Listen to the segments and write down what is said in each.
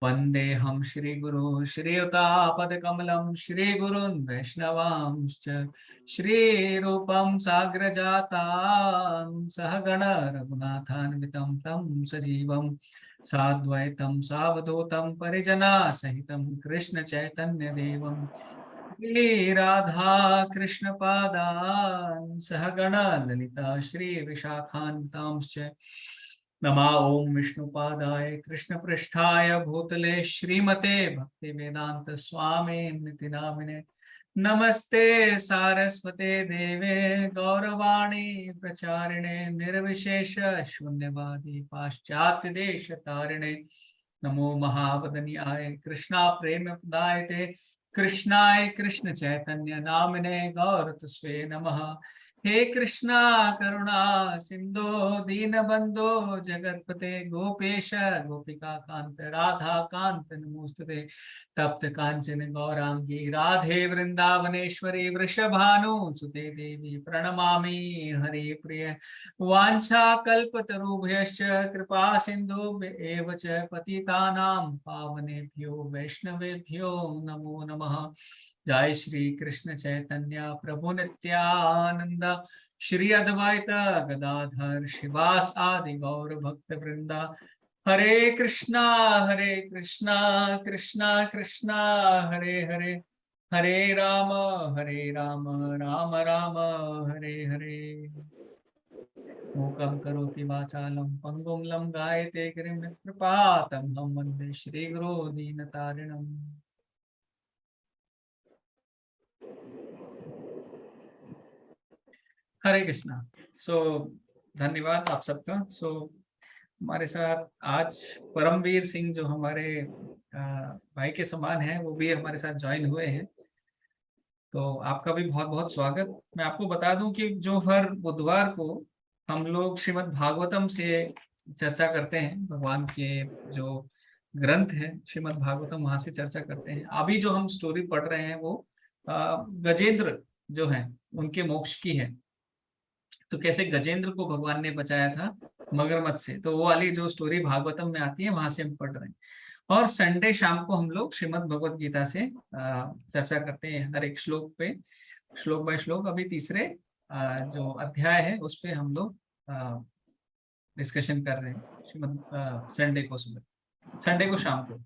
वन्देऽहं श्रीगुरुः श्रीयुतापदकमलं श्रीगुरुन् वैष्णवांश्च श्रीरूपं साग्रजातां सहगण रघुनाथान्वितं तं सजीवं साद्वैतं सावधूतं परिजनासहितं कृष्णचैतन्यदेवं श्रीराधा कृष्णपादान् सहगण ललिता श्रीविशाखान्वितांश्च नमा ओम विष्णुपादाय कृष्णपृष्ठाय भूतले श्रीमते भक्तिवेदांत स्वामी निति नामिने नमस्ते सारस्वते देवे गौरवाणी प्रचारिणे निर्विशेष शून्यवादी पाश्चात्य देश तारिणे नमो महावदन्याय कृष्णा प्रेम प्रदायते कृष्णाय कृष्ण चैतन्य नामिने गौरतस्वे नमः। हे कृष्णा करुणा सिंधु दीनबंधो जगतपते गोपेश गोपिका कांत राधा कांत नमोस्तुते तप्त कांचन गौरांगी राधे वृंदावनेश्वरी वृषभानुसुते देवी प्रणमामि हरे प्रिय वांछा कल्पतरुभ्यश्च कृपा सिंधु एव च पतितानां पावनेभ्यो वैष्णवेभ्यो नमो नमः। जय श्री कृष्ण चैतन्य प्रभु नित्यानंद श्री अद्वैत गदाधर शिवास आदि गौर भक्त वृंदा हरे कृष्णा कृष्णा कृष्णा हरे हरे हरे राम राम राम हरे हरे। मूकं करोति वाचालं पंगुं लंघयते गिरिं कृपातमहं वन्दे श्रीगुरो दीनतारिणम्। हरे कृष्णा। धन्यवाद आप सबका। हमारे साथ आज परमवीर सिंह जो हमारे भाई के समान हैं वो भी हमारे साथ ज्वाइन हुए हैं, तो आपका भी बहुत बहुत स्वागत। मैं आपको बता दूं कि जो हर बुधवार को हम लोग श्रीमद् भागवतम से चर्चा करते हैं, भगवान के जो ग्रंथ है श्रीमद् भागवतम वहां से चर्चा करते हैं। अभी जो हम स्टोरी पढ़ रहे हैं वो गजेंद्र जो हैं उनके मोक्ष की है। तो कैसे गजेंद्र को भगवान ने बचाया था मगरमच्छ से, तो वो वाली जो स्टोरी भागवतम में आती है वहां से हम पढ़ रहे हैं। और संडे शाम को हम लोग श्रीमद् भगवत गीता से चर्चा करते हैं हर एक श्लोक पे, श्लोक बाय श्लोक। अभी तीसरे जो अध्याय है उस पे हम लोग डिस्कशन कर रहे हैं श्रीमद् संडे को सुबह, संडे को शाम को।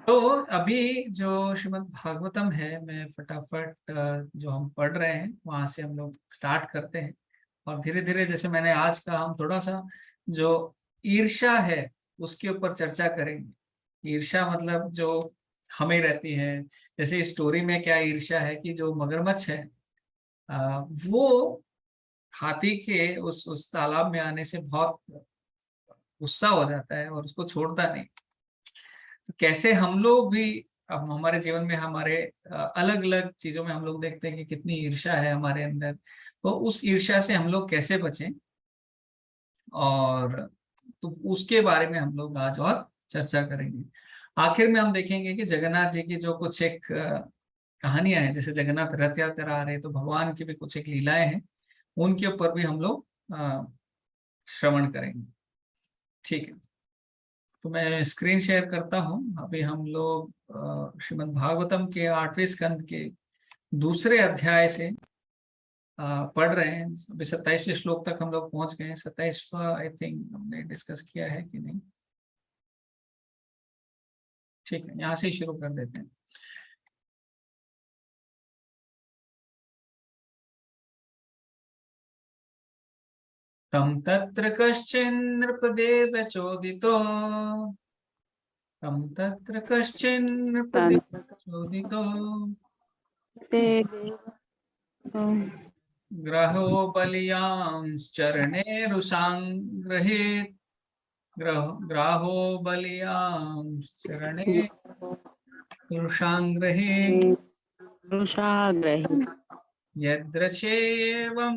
तो अभी जो श्रीमद् भागवतम है मैं फटाफट जो हम पढ़ रहे हैं वहां से हम लोग स्टार्ट करते हैं। और धीरे धीरे जैसे मैंने आज कहा हम थोड़ा सा जो ईर्ष्या है उसके ऊपर चर्चा करेंगे। ईर्ष्या मतलब जो हमें रहती है, जैसे इस स्टोरी में क्या ईर्ष्या है कि जो मगरमच्छ है वो हाथी के उस तालाब में आने से बहुत गुस्सा हो जाता है और उसको छोड़ता नहीं। तो कैसे हम लोग भी अब हमारे जीवन में हमारे अलग अलग चीजों में हम लोग देखते हैं कि कितनी ईर्ष्या है हमारे अंदर, तो उस ईर्ष्या से हम लोग कैसे बचें, और तो उसके बारे में हम लोग आज और चर्चा करेंगे। आखिर में हम देखेंगे कि जगन्नाथ जी की जो कुछ एक कहानियां हैं, जैसे जगन्नाथ रथ यात्रा आ रहे हैं तो भगवान की भी कुछ एक लीलाएं हैं, उनके ऊपर भी हम लोग श्रवण करेंगे। ठीक है, तो मैं स्क्रीन शेयर करता हूं। अभी हम लोग श्रीमद् भागवतम के 8वें स्कंद के दूसरे अध्याय से पढ़ रहे हैं। अभी 27वें श्लोक तक हम लोग पहुंच गए हैं। 27वां आई थिंक हमने डिस्कस किया है कि नहीं। ठीक है, यहाँ से ही शुरू कर देते हैं। तम तत्र कश्चिन्नृपदेव चोदितो, तम तत्र कश्चिन्नृपदेव चोदितो ग्रहो बलियांश्चरणे रुषांग्रहेत्, ग्राहो बलियांश्चरणे रुषांग्रहेत् यद्रचेयं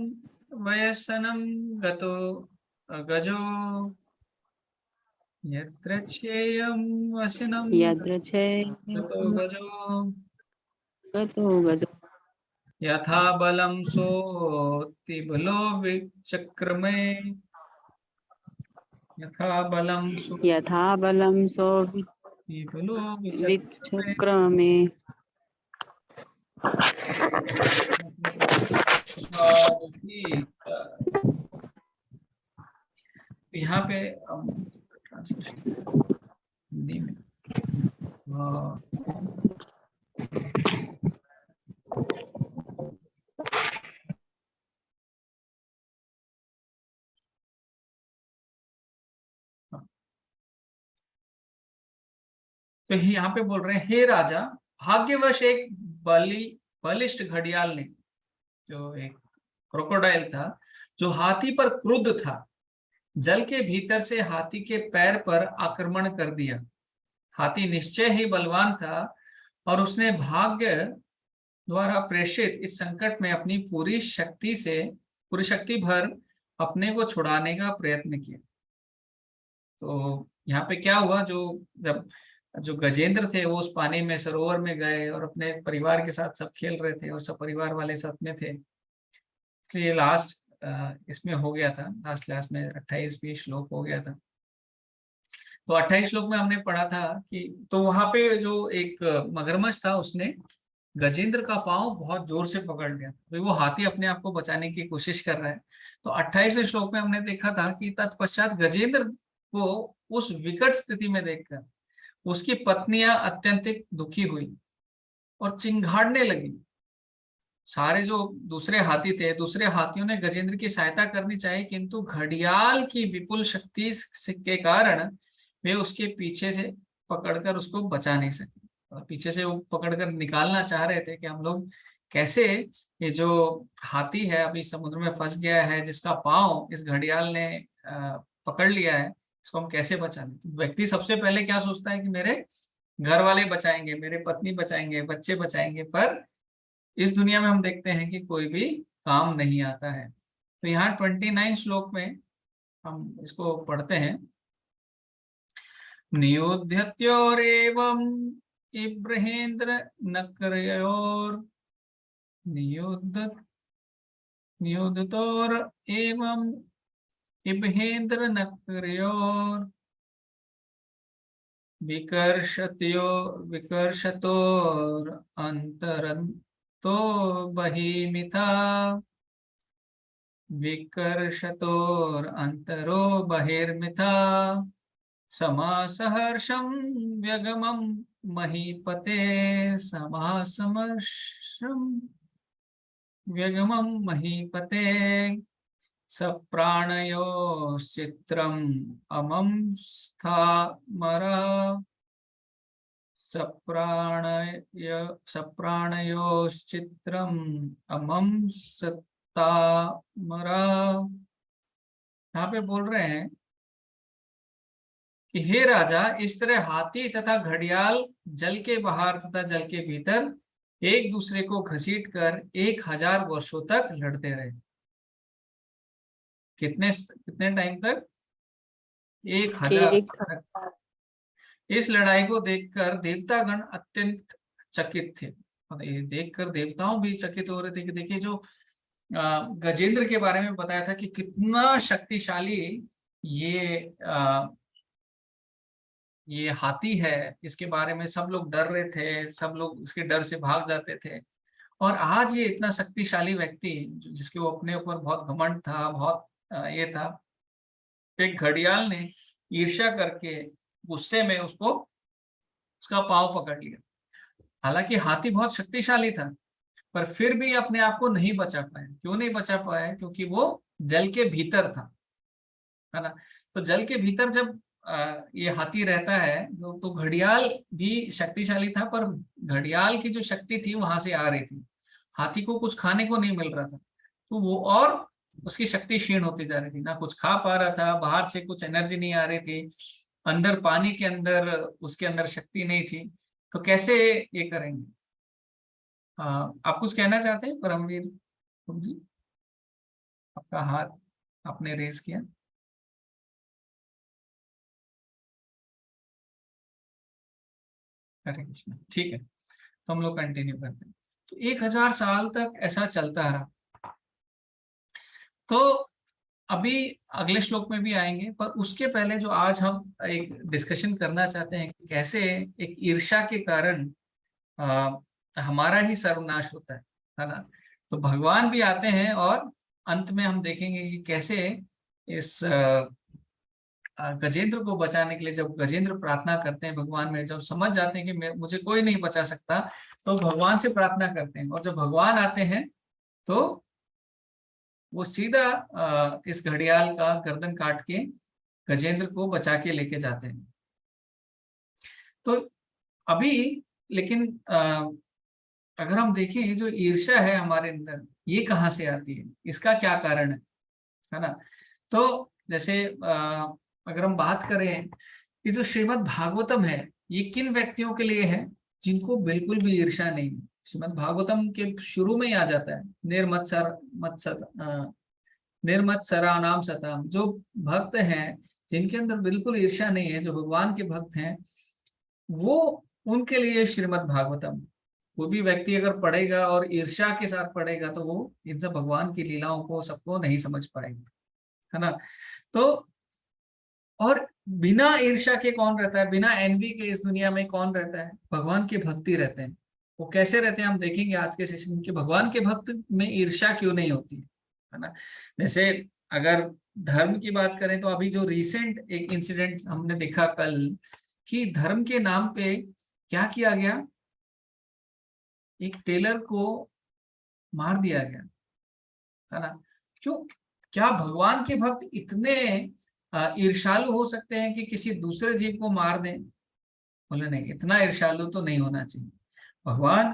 वयसनं गतो गजो, यद्रचेयं वसनं गतो गजो यथा बलं सोऽतिबलो विचक्रमे, यथा बलं सो पीपलो विचक्रमे यहाँ पे ट्रांसलेशन हिंदी में तो यहाँ पे बोल रहे हैं, हे राजा, भाग्यवश एक बलिष्ठ घड़ियाल ने, जो एक क्रोकोडाइल था, जो हाथी पर क्रुद्ध था, जल के भीतर से हाथी के पैर पर आक्रमण कर दिया। हाथी निश्चय ही बलवान था और उसने भाग्य द्वारा प्रेषित इस संकट में अपनी पूरी शक्ति भर अपने को छुड़ाने का प्रयत्न किया। तो यहाँ पे क्या हुआ, जो गजेंद्र थे वो उस पानी में, सरोवर में गए और अपने परिवार के साथ सब खेल रहे थे और सब परिवार वाले साथ में थे। तो ये लास्ट इसमें हो गया था, लास्ट क्लास में 28-20 श्लोक हो गया था। तो 28 श्लोक में हमने पढ़ा था कि तो वहां पे जो एक मगरमच्छ था, उसने गजेंद्र का पांव बहुत जोर से पकड़ लिया, तो वो हाथी अपने आप को बचाने की कोशिश कर रहा है। तो 28वें श्लोक में हमने देखा था कि तत्पश्चात गजेंद्र को उस विकट स्थिति में देखकर उसकी पत्नियां अत्यंत दुखी हुई और चिंघाड़ने लगी। सारे जो दूसरे हाथी थे, दूसरे हाथियों ने गजेंद्र की सहायता करनी चाहिए, किंतु घड़ियाल की विपुल शक्ति के कारण वे उसके पीछे से पकड़कर उसको बचा नहीं सके। और पीछे से वो पकड़कर निकालना चाह रहे थे कि हम लोग कैसे, ये जो हाथी है अभी समुद्र में फंस गया है, जिसका पांव इस घड़ियाल ने पकड़ लिया है, इसको हम कैसे बचा लें। व्यक्ति सबसे पहले क्या सोचता है कि मेरे घर वाले बचाएंगे, मेरे पत्नी बचाएंगे, बच्चे बचाएंगे, पर इस दुनिया में हम देखते हैं कि कोई भी काम नहीं आता है। तो यहाँ 29 श्लोक में हम इसको पढ़ते हैं। नियुध्यत्योरेवम् इब्रहेन्द्र नक्रयोर नियुद्धतोर एवं इब्हेन्द्र नक्रयोर विकर्षतोर अंतरंतो बहिमिथा विकर्षतोर अंतरो बहिर्मिथा समासहर्षं व्यगमं महीपते समासमर्षं व्यगमं महीपते सप्राणयोश्चित्रम् अमं स्थामरा सप्राणयोश्चित्रम् अमं सत्तामरा। यहाँ पे बोल रहे हैं कि हे राजा, इस तरह हाथी तथा घड़ियाल जल के बाहर तथा जल के भीतर एक दूसरे को घसीटकर 1000 वर्षों तक लड़ते रहे। कितने कितने टाइम तक? 1000 साल तक। इस लड़ाई को देखकर देवतागण अत्यंत चकित थे। ये देखकर देवताओं भी चकित हो रहे थे कि देखिए, जो गजेंद्र के बारे में बताया था कि कितना शक्तिशाली ये ये हाथी है, इसके बारे में सब लोग डर रहे थे, सब लोग इसके डर से भाग जाते थे। और आज ये इतना शक्तिशाली व्यक्ति, जिसके वो अपने ऊपर बहुत घमंड था, बहुत ये था, एक घड़ियाल ने ईर्ष्या करके गुस्से में उसका पांव पकड़ लिया। हालांकि हाथी बहुत शक्तिशाली था, पर फिर भी अपने आप को नहीं बचा पाया। क्यों नहीं बचा पाया? क्योंकि वो जल के भीतर था, है ना। तो जल के भीतर जब ये हाथी रहता है, तो घड़ियाल भी शक्तिशाली था, पर घड़ियाल की जो शक्ति थी वहां से आ रही थी। हाथी को कुछ खाने को नहीं मिल रहा था, तो वो और उसकी शक्ति क्षीण होती जा रही थी, ना कुछ खा पा रहा था, बाहर से कुछ एनर्जी नहीं आ रही थी, अंदर पानी के अंदर उसके अंदर शक्ति नहीं थी। तो कैसे ये करेंगे? आप कुछ कहना चाहते हैं परमवीर जी? आपका हाथ आपने रेज किया। हरे कृष्ण। ठीक है, तो हम लोग कंटिन्यू करते हैं। तो 1000 साल तक ऐसा चलता रहा। तो अभी अगले श्लोक में भी आएंगे, पर उसके पहले जो आज हम एक डिस्कशन करना चाहते हैं कि कैसे एक ईर्ष्या के कारण हमारा ही सर्वनाश होता है ना। तो भगवान भी आते हैं और अंत में हम देखेंगे कि कैसे इस गजेंद्र को बचाने के लिए, जब गजेंद्र प्रार्थना करते हैं भगवान में, जब समझ जाते हैं कि मुझे कोई नहीं बचा सकता, तो भगवान से प्रार्थना करते हैं, और जब भगवान आते हैं तो वो सीधा इस घड़ियाल का गर्दन काट के गजेंद्र को बचा के लेके जाते हैं। तो अभी लेकिन अगर हम देखें, ये जो ईर्ष्या है हमारे अंदर, ये कहाँ से आती है, इसका क्या कारण है ना। तो जैसे अगर हम बात करें, ये जो श्रीमद् भागवतम है, ये किन व्यक्तियों के लिए है, जिनको बिल्कुल भी ईर्ष्या नहीं है। श्रीमद् भागवतम के शुरू में ही आ जाता है, निर्मत्सरा नाम सताम, जो भक्त हैं जिनके अंदर बिल्कुल ईर्ष्या नहीं है, जो भगवान के भक्त हैं, वो उनके लिए श्रीमद् भागवतम। वो भी व्यक्ति अगर पढ़ेगा और ईर्ष्या के साथ पढ़ेगा तो वो इन सब भगवान की लीलाओं को सबको नहीं समझ पाएगा, है ना। तो और बिना ईर्ष्या के कौन रहता है, बिना एनवी के इस दुनिया में कौन रहता है, भगवान के भक्ति रहते हैं। वो कैसे रहते हैं हम देखेंगे आज के सेशन में, कि भगवान के भक्त में ईर्ष्या क्यों नहीं होती है ना। जैसे अगर धर्म की बात करें, तो अभी जो रिसेंट एक इंसिडेंट हमने देखा कल, कि धर्म के नाम पे क्या किया गया, एक टेलर को मार दिया गया, है ना। क्यों? क्या भगवान के भक्त इतने ईर्ष्यालु हो सकते हैं कि किसी दूसरे जीव को मार दें? बोले नहीं, इतना ईर्ष्यालु तो नहीं होना चाहिए। भगवान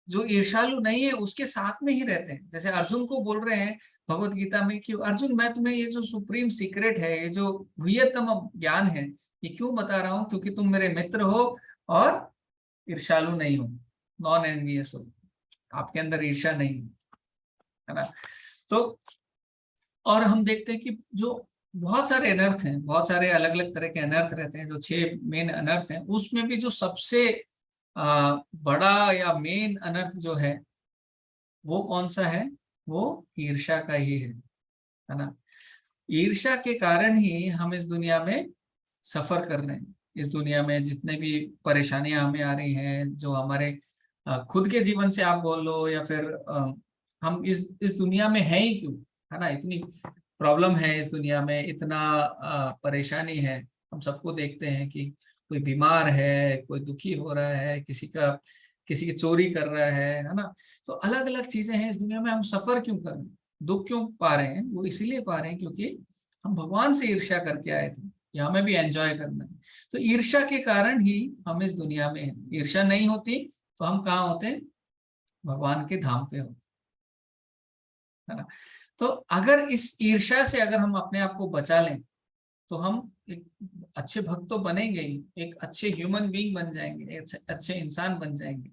जो ईर्ष्यालु नहीं है उसके साथ में ही रहते हैं। जैसे अर्जुन को बोल रहे हैं भगवत गीता में कि अर्जुन, मैं तुम्हें ये जो सुप्रीम सीक्रेट है, ये जो गुह्यतम ज्ञान है, ये क्यों बता रहा हूँ, क्योंकि तुम मेरे मित्र हो और ईर्ष्यालु नहीं हो, नॉन एनवियस हो, आपके अंदर ईर्ष्या नहीं है ना। तो और हम देखते हैं कि जो बहुत सारे अनर्थ हैं, बहुत सारे अलग अलग तरह के अनर्थ रहते हैं, जो 6 मेन अनर्थ हैं, उसमें भी जो सबसे बड़ा या मेन अनर्थ जो है वो कौन सा है, वो ईर्ष्या का ही है ना। ईर्ष्या के कारण ही हम इस दुनिया में सफर कर रहे हैं। इस दुनिया में जितने भी परेशानियां हमें आ रही हैं, जो हमारे खुद के जीवन से आप बोल लो, या फिर हम इस दुनिया में हैं ही क्यों, है ना। इतनी प्रॉब्लम है इस दुनिया में, इतना परेशानी है। हम सबको देखते हैं कि कोई बीमार है, कोई दुखी हो रहा है, किसी की चोरी कर रहा है ना। तो अलग अलग चीजें हैं इस दुनिया में, हम सफर क्यों कर रहे हैं, दुख क्यों पा रहे हैं, वो इसीलिए पा रहे हैं क्योंकि हम भगवान से ईर्ष्या करके आए थे कि हमें भी एंजॉय करना है। तो ईर्ष्या के कारण ही हम इस दुनिया में हैं। ईर्ष्या नहीं होती तो हम कहाँ होते, भगवान के धाम पे होते, है ना। तो अगर इस ईर्ष्या से अगर हम अपने आप को बचा लें, तो हम एक अच्छे भक्त तो बनेंगे ही, एक अच्छे ह्यूमन बीइंग बन जाएंगे, एक अच्छे इंसान बन जाएंगे,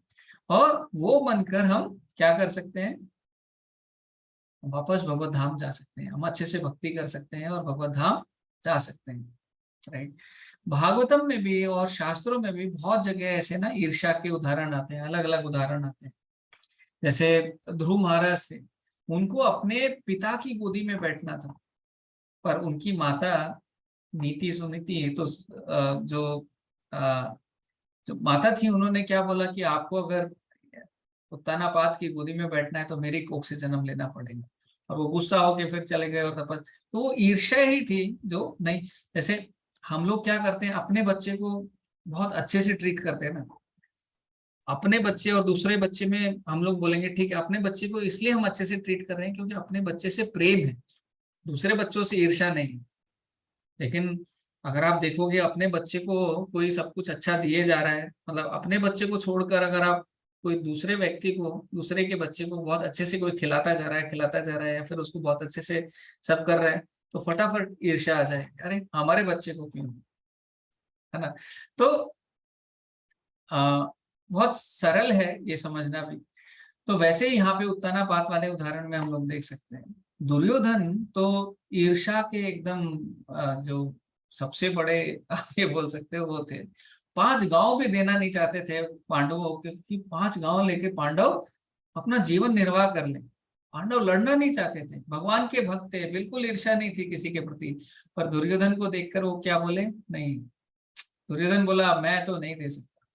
और वो बनकर हम क्या कर सकते हैं, वापस भगवत धाम जा सकते हैं, हम अच्छे से भक्ति कर सकते हैं और भगवत धाम जा सकते हैं, राइट। भागवतम में भी और शास्त्रों में भी बहुत जगह ऐसे ना ईर्ष्या के उदाहरण आते हैं, अलग अलग उदाहरण आते हैं। जैसे ध्रुव महाराज थे, उनको अपने पिता की गोदी में बैठना था, पर उनकी माता नीति सुनीति है, तो जो माता थी उन्होंने क्या बोला कि आपको अगर उत्तानापाद की गोदी में बैठना है तो मेरी कोख से जन्म लेना पड़ेगा, और वो गुस्सा होके फिर चले गए और तपस। तो वो ईर्ष्या ही थी जो नहीं। जैसे हम लोग क्या करते हैं, अपने बच्चे को बहुत अच्छे से ट्रीट करते हैं ना, अपने बच्चे और दूसरे बच्चे में हम लोग बोलेंगे ठीक है, अपने बच्चे को इसलिए हम अच्छे से ट्रीट कर रहे हैं क्योंकि अपने बच्चे से प्रेम है, दूसरे बच्चों से ईर्ष्या नहीं। लेकिन अगर आप देखोगे अपने बच्चे को कोई सब कुछ अच्छा दिए जा रहा है, मतलब अपने बच्चे को छोड़कर अगर आप कोई दूसरे व्यक्ति को, दूसरे के बच्चे को बहुत अच्छे से कोई खिलाता जा रहा है, या फिर उसको बहुत अच्छे से सब कर रहा है, तो फटाफट ईर्ष्या आ जाए, अरे हमारे बच्चे को क्यों, है ना। तो बहुत सरल है ये समझना भी। तो वैसे ही यहाँ पे उत्तानापात वाले उदाहरण में हम लोग देख सकते हैं, दुर्योधन तो ईर्ष्या के एकदम जो सबसे बड़े आप ये बोल सकते हो वो थे। 5 गांव भी देना नहीं चाहते थे पांडवों के, कि 5 गांव लेके पांडव अपना जीवन निर्वाह कर लें, पांडव लड़ना नहीं चाहते थे, भगवान के भक्त थे, बिल्कुल ईर्ष्या नहीं थी किसी के प्रति। पर दुर्योधन को देखकर वो क्या बोले, नहीं, दुर्योधन बोला मैं तो नहीं दे सकता,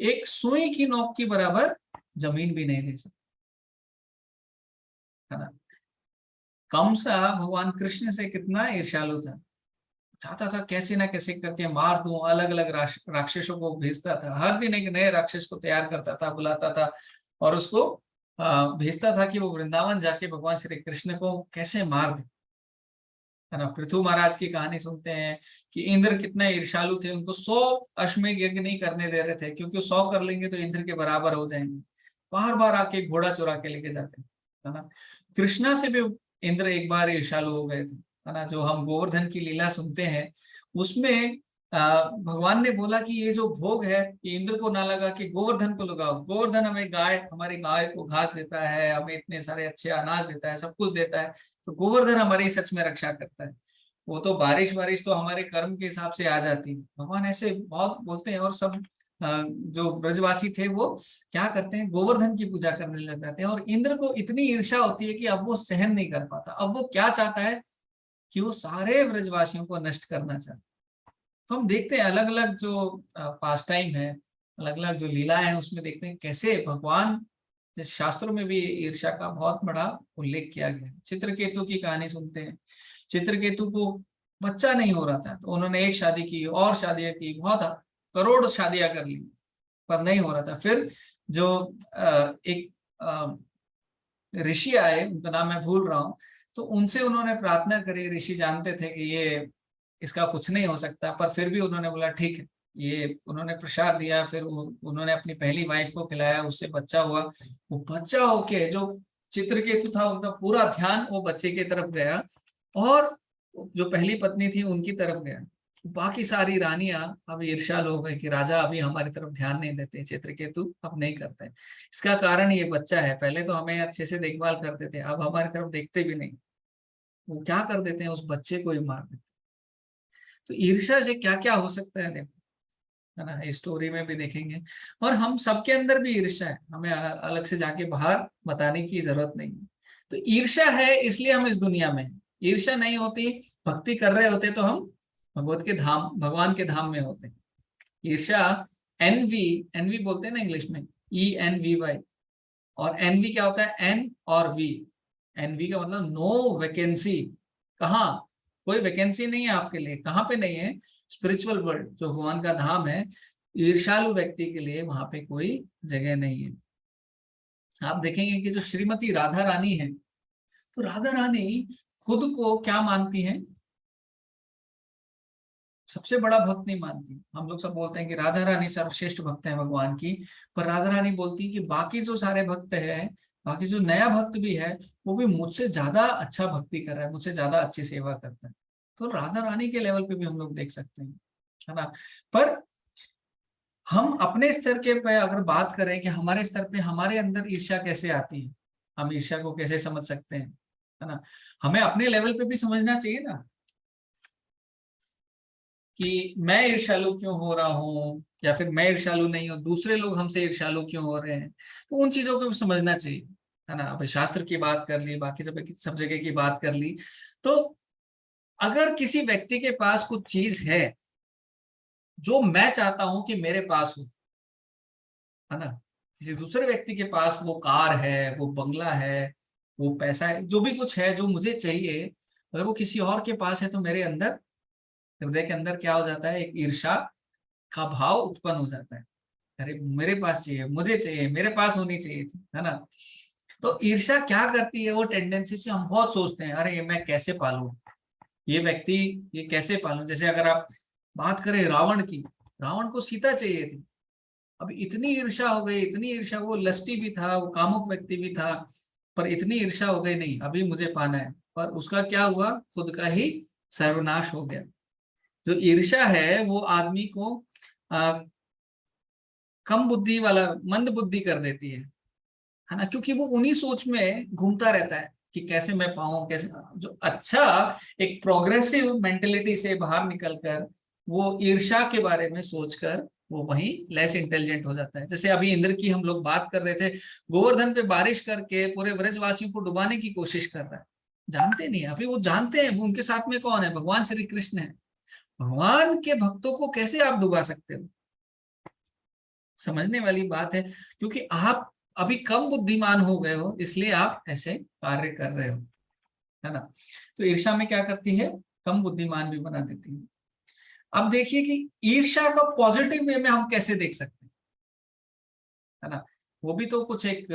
एक सुई की नोक की बराबर जमीन भी नहीं दे सकता, है ना। कंसा भगवान कृष्ण से कितना ईर्ष्यालु था, चाहता था कैसे ना कैसे करके मार दूं, अलग अलग राक्षसों को भेजता था, हर दिन एक नए राक्षस को तैयार करता था, बुलाता था और उसको भेजता था कि वो वृंदावन जाके भगवान श्री कृष्ण को कैसे मार दे, है ना। पृथु महाराज की कहानी सुनते हैं कि इंद्र कितने ईर्ष्यालु थे, उनको 100 अश्वमेध यज्ञ नहीं करने दे रहे थे, क्योंकि 100 कर लेंगे तो इंद्र के बराबर हो जाएंगे, बार बार आके घोड़ा चुरा के लेके जाते, है ना। कृष्णा से भी इंद्र एक बार ईर्ष्यालु हो गए थे, है ना। जो हम गोवर्धन की लीला सुनते हैं उसमें भगवान ने बोला कि ये जो भोग है ये इंद्र को ना लगा कि गोवर्धन को लगाओ, गोवर्धन हमें गाय, हमारी गाय को घास देता है, हमें इतने सारे अच्छे अनाज देता है, सब कुछ देता है, तो गोवर्धन हमारी सच में रक्षा करता है। वो तो बारिश बारिश तो हमारे कर्म के हिसाब से आ जाती है, भगवान ऐसे बहुत बोलते हैं। और सब जो ब्रजवासी थे वो क्या करते हैं, गोवर्धन की पूजा करने लग जाते हैं, और इंद्र को इतनी ईर्ष्या होती है कि अब वो सहन नहीं कर पाता, अब वो क्या चाहता है कि वो सारे ब्रजवासियों को नष्ट करना चाहता है। तो हम देखते हैं अलग अलग जो पास टाइम है, अलग अलग जो लीलाएं हैं, उसमें देखते हैं कैसे भगवान, जैसे शास्त्रों में भी ईर्ष्या का बहुत बड़ा उल्लेख किया गया है। चित्रकेतु की कहानी सुनते हैं, चित्रकेतु को बच्चा नहीं हो रहा था, तो उन्होंने एक शादी की और शादियां की, बहुत करोड़ शादियां कर ली, पर नहीं हो रहा था। फिर जो एक ऋषि आए, उनका नाम मैं भूल रहा हूँ, तो उनसे उन्होंने प्रार्थना करी, ऋषि जानते थे कि ये इसका कुछ नहीं हो सकता, पर फिर भी उन्होंने बोला ठीक है, ये उन्होंने प्रसाद दिया, फिर उन्होंने अपनी पहली वाइफ को खिलाया, उससे बच्चा हुआ। वो बच्चा होके जो चित्रकेतु था, उनका पूरा ध्यान वो बच्चे की तरफ गया, और जो पहली पत्नी थी उनकी तरफ गया। बाकी सारी रानियां अब ईर्ष्यालु हो गई कि राजा अभी हमारी तरफ ध्यान नहीं देते, चित्रकेतु अब नहीं करते। इसका कारण ये बच्चा है, पहले तो हमें अच्छे से देखभाल करते थे, अब हमारी तरफ देखते भी नहीं। वो क्या कर देते हैं, उस बच्चे को ही मार देते। तो ईर्ष्या से क्या क्या हो सकता है देखो, है ना, इस स्टोरी में भी देखेंगे। और हम सबके अंदर भी ईर्ष्या है, हमें अलग से जाके बाहर बताने की जरूरत नहीं है। तो ईर्ष्या है इसलिए हम इस दुनिया में हैं। ईर्ष्या नहीं होती, भक्ति कर रहे होते तो हम भगवत के धाम, भगवान के धाम में होते। ईर्ष्या, एनवी, एनवी बोलते हैं ना इंग्लिश में, ENVY। और एनवी क्या होता है, एन और वी। एनवी का मतलब नो वैकेंसी, कहाँ कोई वैकेंसी नहीं है आपके लिए, कहाँ पे नहीं है, स्पिरिचुअल वर्ल्ड जो भगवान का धाम है, ईर्ष्यालु व्यक्ति के लिए वहां पे कोई जगह नहीं है। आप देखेंगे कि जो श्रीमती राधा रानी है, तो राधा रानी खुद को क्या मानती है, सबसे बड़ा भक्त नहीं मानती। हम लोग सब बोलते हैं कि राधा रानी सर्वश्रेष्ठ भक्त है भगवान की, पर राधा रानी बोलती है कि बाकी जो सारे भक्त हैं, बाकी जो नया भक्त भी है, वो भी मुझसे ज्यादा अच्छा भक्ति कर रहा है, मुझसे ज्यादा अच्छी सेवा करता है। तो राधा रानी के लेवल पे भी हम लोग देख सकते हैं, है ना। पर हम अपने स्तर के पे अगर बात करें कि हमारे स्तर पे हमारे अंदर ईर्ष्या कैसे आती है, हम ईर्ष्या को कैसे समझ सकते हैं, है ना। हमें अपने लेवल पे भी समझना चाहिए ना, कि मैं ईर्ष्यालु क्यों हो रहा हूँ, या फिर मैं ईर्ष्यालु नहीं हूँ, दूसरे लोग हमसे ईर्ष्यालु क्यों हो रहे हैं, तो उन चीजों को भी समझना चाहिए, है ना। अब शास्त्र की बात कर ली, बाकी सब जगह की बात कर ली, तो अगर किसी व्यक्ति के पास कुछ चीज है जो मैं चाहता हूं कि मेरे पास हो, है ना, किसी दूसरे व्यक्ति के पास वो कार है, वो बंगला है, वो पैसा है, जो भी कुछ है जो मुझे चाहिए, अगर वो किसी और के पास है, तो मेरे अंदर, हृदय के अंदर क्या हो जाता है, एक ईर्ष्या का भाव उत्पन्न हो जाता है। अरे मेरे पास चाहिए, मुझे चाहिए, मेरे पास होनी चाहिए थी, है ना। तो ईर्ष्या क्या करती है, वो टेंडेंसी से हम बहुत सोचते हैं, अरे ये मैं कैसे पालूं, ये व्यक्ति, ये कैसे पालूं। जैसे अगर आप बात करें रावण की, रावण को सीता चाहिए थी, अब इतनी ईर्ष्या हो गई, इतनी ईर्ष्या, वो लस्टी भी था, वो कामुक व्यक्ति भी था, पर इतनी ईर्ष्या हो गई, नहीं अभी मुझे पाना है, पर उसका क्या हुआ, खुद का ही सर्वनाश हो गया। जो ईर्ष्या है वो आदमी को कम बुद्धि वाला, मंद बुद्धि कर देती है ना, क्योंकि वो उन्हीं सोच में घूमता रहता है कि कैसे मैं पाऊं, कैसे। जो अच्छा एक प्रोग्रेसिव मेंटेलिटी से बाहर निकलकर वो ईर्ष्या के बारे में सोचकर वो वहीं लेस इंटेलिजेंट हो जाता है। जैसे अभी इंद्र की हम लोग बात कर रहे थे, गोवर्धन पे बारिश करके पूरे ब्रजवासियों को डुबाने की कोशिश कर रहा है, जानते नहीं, अभी वो जानते हैं उनके साथ में कौन है, भगवान श्री कृष्ण है। भगवान के भक्तों को कैसे आप डुबा सकते हो, समझने वाली बात है, क्योंकि आप अभी कम बुद्धिमान हो गए हो, इसलिए आप ऐसे कार्य कर रहे हो, है ना। तो ईर्ष्या में क्या करती है, कम बुद्धिमान भी बना देती है। अब देखिए कि ईर्ष्या का पॉजिटिव वे में हम कैसे देख सकते हैं, है ना। वो भी तो कुछ एक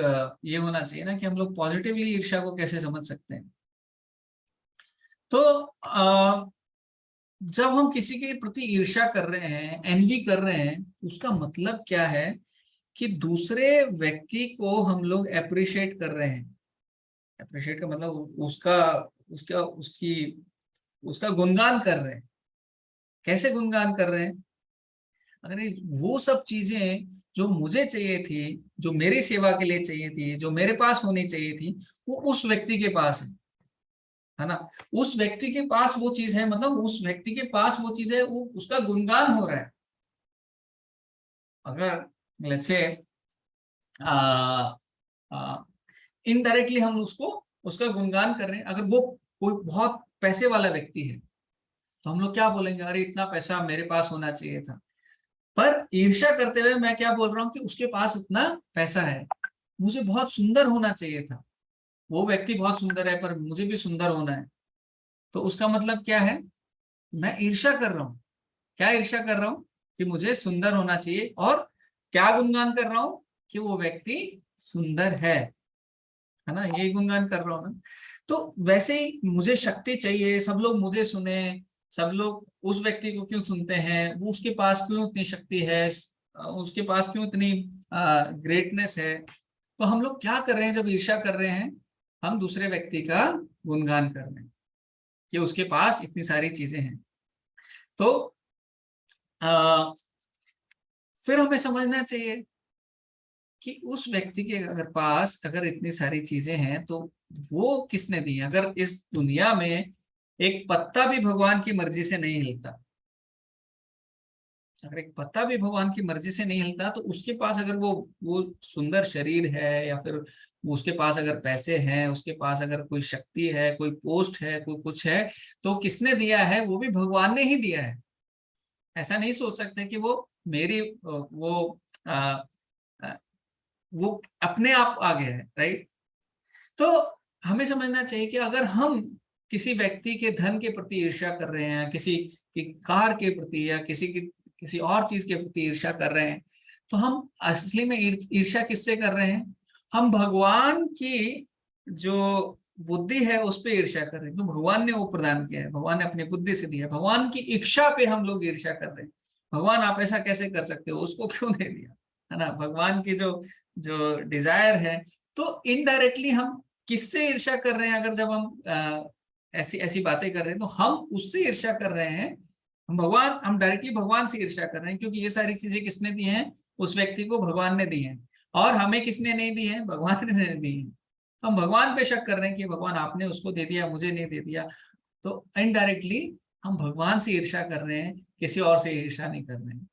ये होना चाहिए ना कि हम लोग पॉजिटिवली ईर्ष्या को कैसे समझ सकते हैं। तो जब हम किसी के प्रति ईर्ष्या कर रहे हैं, एनवी कर रहे हैं, उसका मतलब क्या है कि दूसरे व्यक्ति को हम लोग अप्रिशिएट कर रहे हैं। अप्रिशिएट का मतलब उसका उसका उसकी उसका गुणगान कर रहे हैं। कैसे गुणगान कर रहे हैं, अगर वो सब चीजें जो मुझे चाहिए थी, जो मेरी सेवा के लिए चाहिए थी, जो मेरे पास होनी चाहिए थी, वो उस व्यक्ति के पास है ना। उस व्यक्ति के पास वो चीज है, मतलब उस व्यक्ति के पास वो चीज है, वो उसका गुणगान हो रहा है। अगर लेट्स से इनडायरेक्टली हम उसको उसका गुणगान कर रहे हैं, अगर वो कोई बहुत पैसे वाला व्यक्ति है तो हम लोग क्या बोलेंगे, अरे इतना पैसा मेरे पास होना चाहिए था। पर ईर्ष्या करते हुए मैं क्या बोल रहा हूँ कि उसके पास उतना पैसा है, मुझे बहुत सुंदर होना चाहिए था, वो व्यक्ति बहुत सुंदर है पर मुझे भी सुंदर होना है। तो उसका मतलब क्या है, मैं ईर्ष्या कर रहा हूँ। क्या ईर्ष्या कर रहा हूँ कि मुझे सुंदर होना चाहिए, और क्या गुणगान कर रहा हूँ कि वो व्यक्ति सुंदर है ना, यही गुणगान कर रहा हूँ ना। तो वैसे ही मुझे शक्ति चाहिए, सब लोग मुझे सुने, सब लोग उस व्यक्ति को क्यों सुनते हैं, वो उसके पास क्यों इतनी शक्ति है, उसके पास क्यों इतनी ग्रेटनेस है। तो हम लोग क्या कर रहे हैं जब ईर्ष्या कर रहे हैं, हम दूसरे व्यक्ति का गुणगान कर रहे हैं कि उसके पास इतनी सारी चीजें हैं। तो आ, फिर हमें समझना चाहिए कि उस व्यक्ति के अगर पास अगर इतनी सारी चीजें हैं तो वो किसने दी है। अगर इस दुनिया में एक पत्ता भी भगवान की मर्जी से नहीं हिलता, अगर एक पत्ता भी भगवान की मर्जी से नहीं हिलता, तो उसके पास अगर वो सुंदर शरीर है, या फिर उसके पास अगर पैसे हैं, उसके पास अगर कोई शक्ति है, कोई पोस्ट है, कोई कुछ है, तो किसने दिया है, वो भी भगवान ने ही दिया है। ऐसा नहीं सोच सकते कि वो मेरी आ, वो अपने आप आ गया है, राइट। तो हमें समझना चाहिए कि अगर हम किसी व्यक्ति के धन के प्रति ईर्ष्या कर रहे हैं, किसी की कार के प्रति या किसी और चीज के प्रति ईर्ष्या कर रहे हैं, तो हम असली में ईर्ष्या किससे कर रहे हैं, हम भगवान की जो बुद्धि है उस पे ईर्ष्या कर रहे हैं। तो भगवान ने वो प्रदान किया है, भगवान ने अपनी बुद्धि से दिया है, भगवान की इच्छा पे हम लोग ईर्ष्या कर रहे हैं। भगवान आप ऐसा कैसे कर सकते हो, उसको क्यों दे दिया, है ना। भगवान की जो जो डिजायर है, तो इनडायरेक्टली हम किससे ईर्ष्या कर रहे हैं, अगर जब हम ऐसी ऐसी बातें कर रहे हैं तो हम उससे ईर्ष्या कर रहे हैं। हम डायरेक्टली भगवान से ईर्ष्या कर रहे हैं, क्योंकि ये सारी चीजें किसने दी हैं, उस व्यक्ति को भगवान ने दी हैं, और हमें किसने नहीं दी है, भगवान ने दी है। हम भगवान पे शक कर रहे हैं कि भगवान आपने उसको दे दिया, मुझे नहीं दे दिया। तो इनडायरेक्टली हम भगवान से ईर्ष्या कर रहे हैं, किसी और से ईर्ष्या नहीं कर रहे हैं,